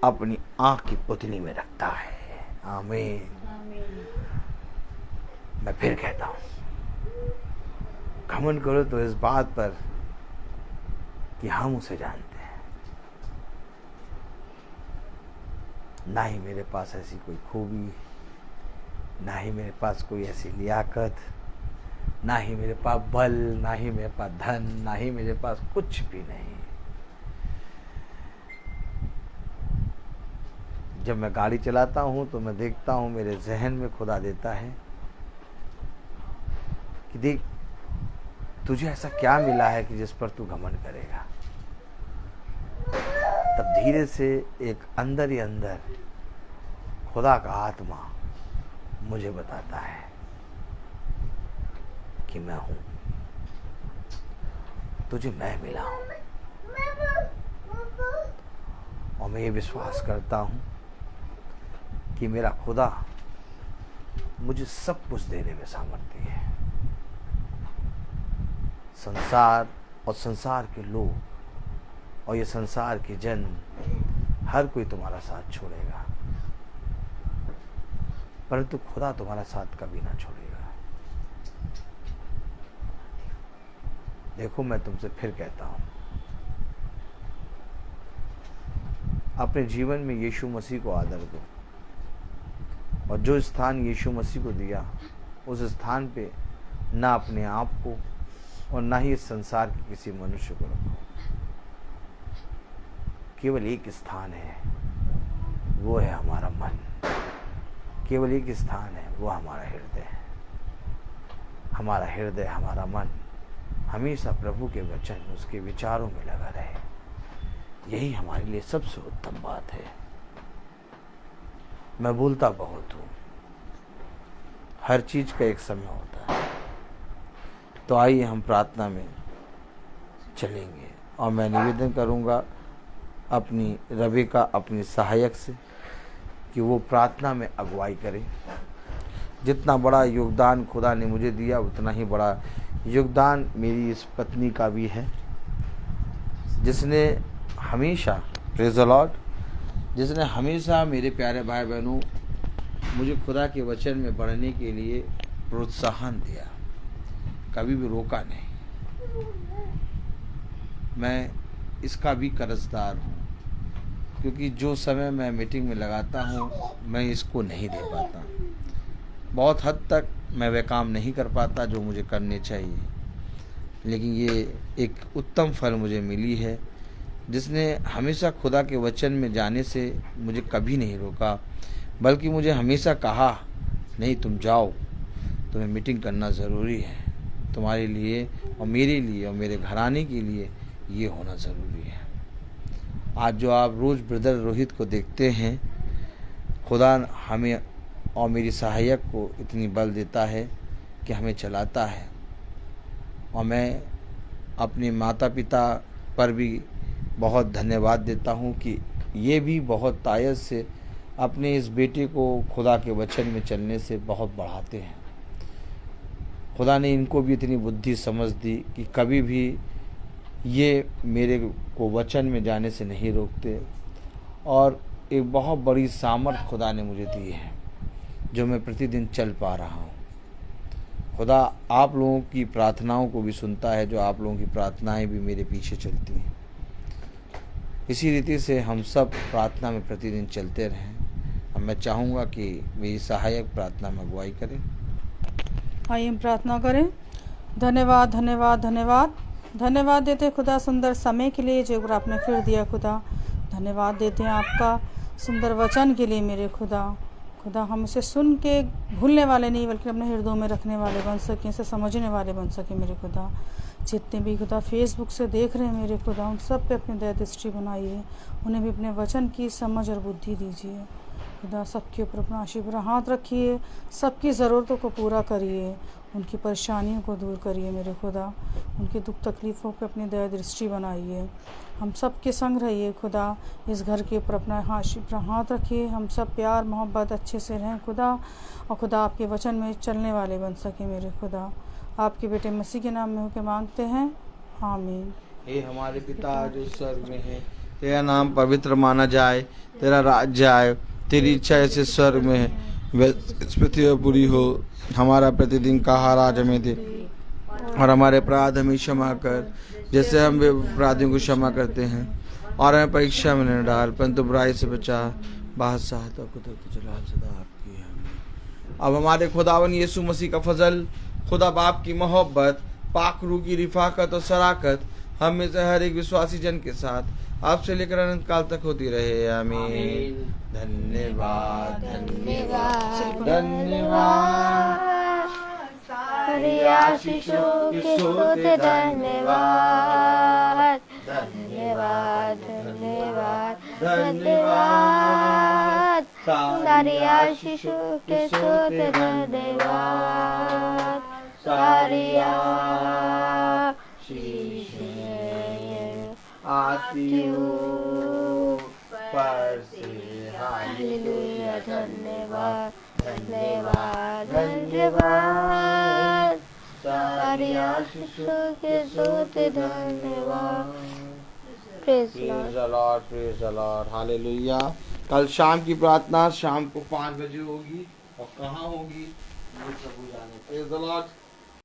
[SPEAKER 3] अपनी आंख की पुतली में रखता है। आमीन। मैं फिर कहता हूं, घमंड करो तो इस बात पर कि हम उसे जानते हैं। ना ही मेरे पास ऐसी कोई खूबी, ना ही मेरे पास कोई ऐसी लियाकत, ना ही मेरे पास बल, ना ही मेरे पास धन, ना ही मेरे पास कुछ भी नहीं। जब मैं गाड़ी चलाता हूं तो मैं देखता हूं, मेरे जहन में खुदा देता है कि देख, तुझे ऐसा क्या मिला है कि जिस पर तू घमंड करेगा। तब धीरे से एक अंदर ही अंदर खुदा का आत्मा मुझे बताता है कि मैं हूं, तुझे मैं मिला हूं। और मैं ये विश्वास करता हूं कि मेरा खुदा मुझे सब कुछ देने में सामर्थ्य है। संसार और संसार के लोग और ये संसार के जन, हर कोई तुम्हारा साथ छोड़ेगा, परंतु खुदा तुम्हारा साथ कभी ना छोड़ेगा। देखो, मैं तुमसे फिर कहता हूं, अपने जीवन में यीशु मसीह को आदर दो, और जो स्थान यीशु मसीह को दिया उस स्थान पे ना अपने आप को और ना ही इस संसार के किसी मनुष्य को रखो। केवल एक स्थान है, वो है हमारा मन। केवल एक स्थान है, वो हमारा हृदय है। हमारा हृदय, हमारा मन हमेशा प्रभु के वचन, उसके विचारों में लगा रहे। यही हमारे लिए सबसे उत्तम बात है। मैं बोलता बहुत हूँ, हर चीज का एक समय होता है। तो आइए हम प्रार्थना में चलेंगे, और मैं निवेदन करूँगा अपनी रबिका, अपनी सहायक से, कि वो प्रार्थना में अगुवाई करे। जितना बड़ा योगदान खुदा ने मुझे दिया, उतना ही बड़ा योगदान मेरी इस पत्नी का भी है, जिसने हमेशा, प्रेज़ द लॉर्ड, जिसने हमेशा मेरे प्यारे भाई बहनों मुझे खुदा के वचन में बढ़ने के लिए प्रोत्साहन दिया, कभी भी रोका नहीं। मैं इसका भी कर्जदार हूँ, क्योंकि जो समय मैं मीटिंग में लगाता हूँ मैं इसको नहीं दे पाता। बहुत हद तक मैं वह काम नहीं कर पाता जो मुझे करने चाहिए, लेकिन ये एक उत्तम फल मुझे मिली है, जिसने हमेशा खुदा के वचन में जाने से मुझे कभी नहीं रोका, बल्कि मुझे हमेशा कहा, नहीं तुम जाओ, तुम्हें मीटिंग करना ज़रूरी है, तुम्हारे लिए और मेरे लिए और मेरे घराने के लिए ये होना ज़रूरी है। आज जो आप रोज़ ब्रदर रोहित को देखते हैं, खुदा हमें और मेरी सहायक को इतनी बल देता है कि हमें चलाता है। और मैं अपने माता पिता पर भी बहुत धन्यवाद देता हूँ कि ये भी बहुत तायत से अपने इस बेटे को खुदा के वचन में चलने से बहुत बढ़ाते हैं। खुदा ने इनको भी इतनी बुद्धि समझ दी कि कभी भी ये मेरे को वचन में जाने से नहीं रोकते। और एक बहुत बड़ी सामर्थ खुदा ने मुझे दी है जो मैं प्रतिदिन चल पा रहा हूँ। खुदा आप लोगों की प्रार्थनाओं को भी सुनता है, जो आप लोगों की प्रार्थनाएं भी मेरे पीछे चलती हैं। इसी रीति से हम सब प्रार्थना में प्रतिदिन चलते रहें। अब मैं चाहूँगा कि मेरी सहायक प्रार्थना में अगुवाई करें।
[SPEAKER 4] आइए हम प्रार्थना करें। धन्यवाद धन्यवाद धन्यवाद धन्यवाद देते हैं खुदा सुंदर समय के लिए जो आपने फिर दिया। खुदा धन्यवाद देते हैं आपका सुंदर वचन के लिए मेरे खुदा। खुदा हम उसे सुन के भूलने वाले नहीं बल्कि अपने हृदयों में रखने वाले बन सकें, इसे समझने वाले बन सकें मेरे खुदा। जितने भी खुदा फेसबुक से देख रहे हैं मेरे खुदा, उन सब पे अपनी दया दृष्टि बनाइए, उन्हें भी अपने वचन की समझ और बुद्धि दीजिए खुदा। सबके ऊपर अपना आशीष भरा हाथ रखिए, सबकी ज़रूरतों को पूरा करिए, उनकी परेशानियों को दूर करिए मेरे खुदा। उनकी दुख तकलीफ़ों पे अपनी दया दृष्टि बनाइए। हम सब के संग रहिए खुदा। इस घर के ऊपर अपना हाथ रखिए। हम सब प्यार मोहब्बत अच्छे से रहें खुदा, और खुदा आपके वचन में चलने वाले बन सके मेरे खुदा। आपके बेटे मसीह के नाम में होकर मांगते हैं, आमीन।
[SPEAKER 3] हे हमारे पिता जो स्वर्ग में है, तेरा नाम पवित्र माना जाए, तेरा राज्य आए, तेरी इच्छा ऐसे स्वर्ग में है वैसे इस पृथ्वी पर पूरी हो। हमारा प्रतिदिन का आहार आज हमें दे, और हमारे अपराध हमें क्षमा कर जैसे हम अपराधियों को क्षमा करते हैं, और हमें परीक्षा में न डाल परंतु बुराई से बचा। बादशाह कुदरत जलाल सदा आपकी है। अब हमारे खुदावन यीशु मसीह का फजल, खुदा बाप की मोहब्बत, पाक रूह की रिफाकत और शराकत हम में से हर एक विश्वासी जन के साथ आपसे लेकर अनंत काल तक होती रहे, आमीन। धन्यवाद धन्यवाद धन्यवाद
[SPEAKER 1] सारी आशीषों के स्तुति धन्यवाद धन्यवाद धन्यवाद धन्यवाद सारी आशीषों के स्तुति धन्यवाद सारी
[SPEAKER 3] आती हूँ पर से
[SPEAKER 1] हालेलुया। धन्यवाद धन्यवाद धन्यवाद सारी आशीषों के स्तुति धन्यवाद। Praise the
[SPEAKER 3] Lord hallelujah. कल शाम की प्रार्थना शाम को 5 बजे होगी, और कहाँ होगी ये प्रभु जाने। Praise the Lord.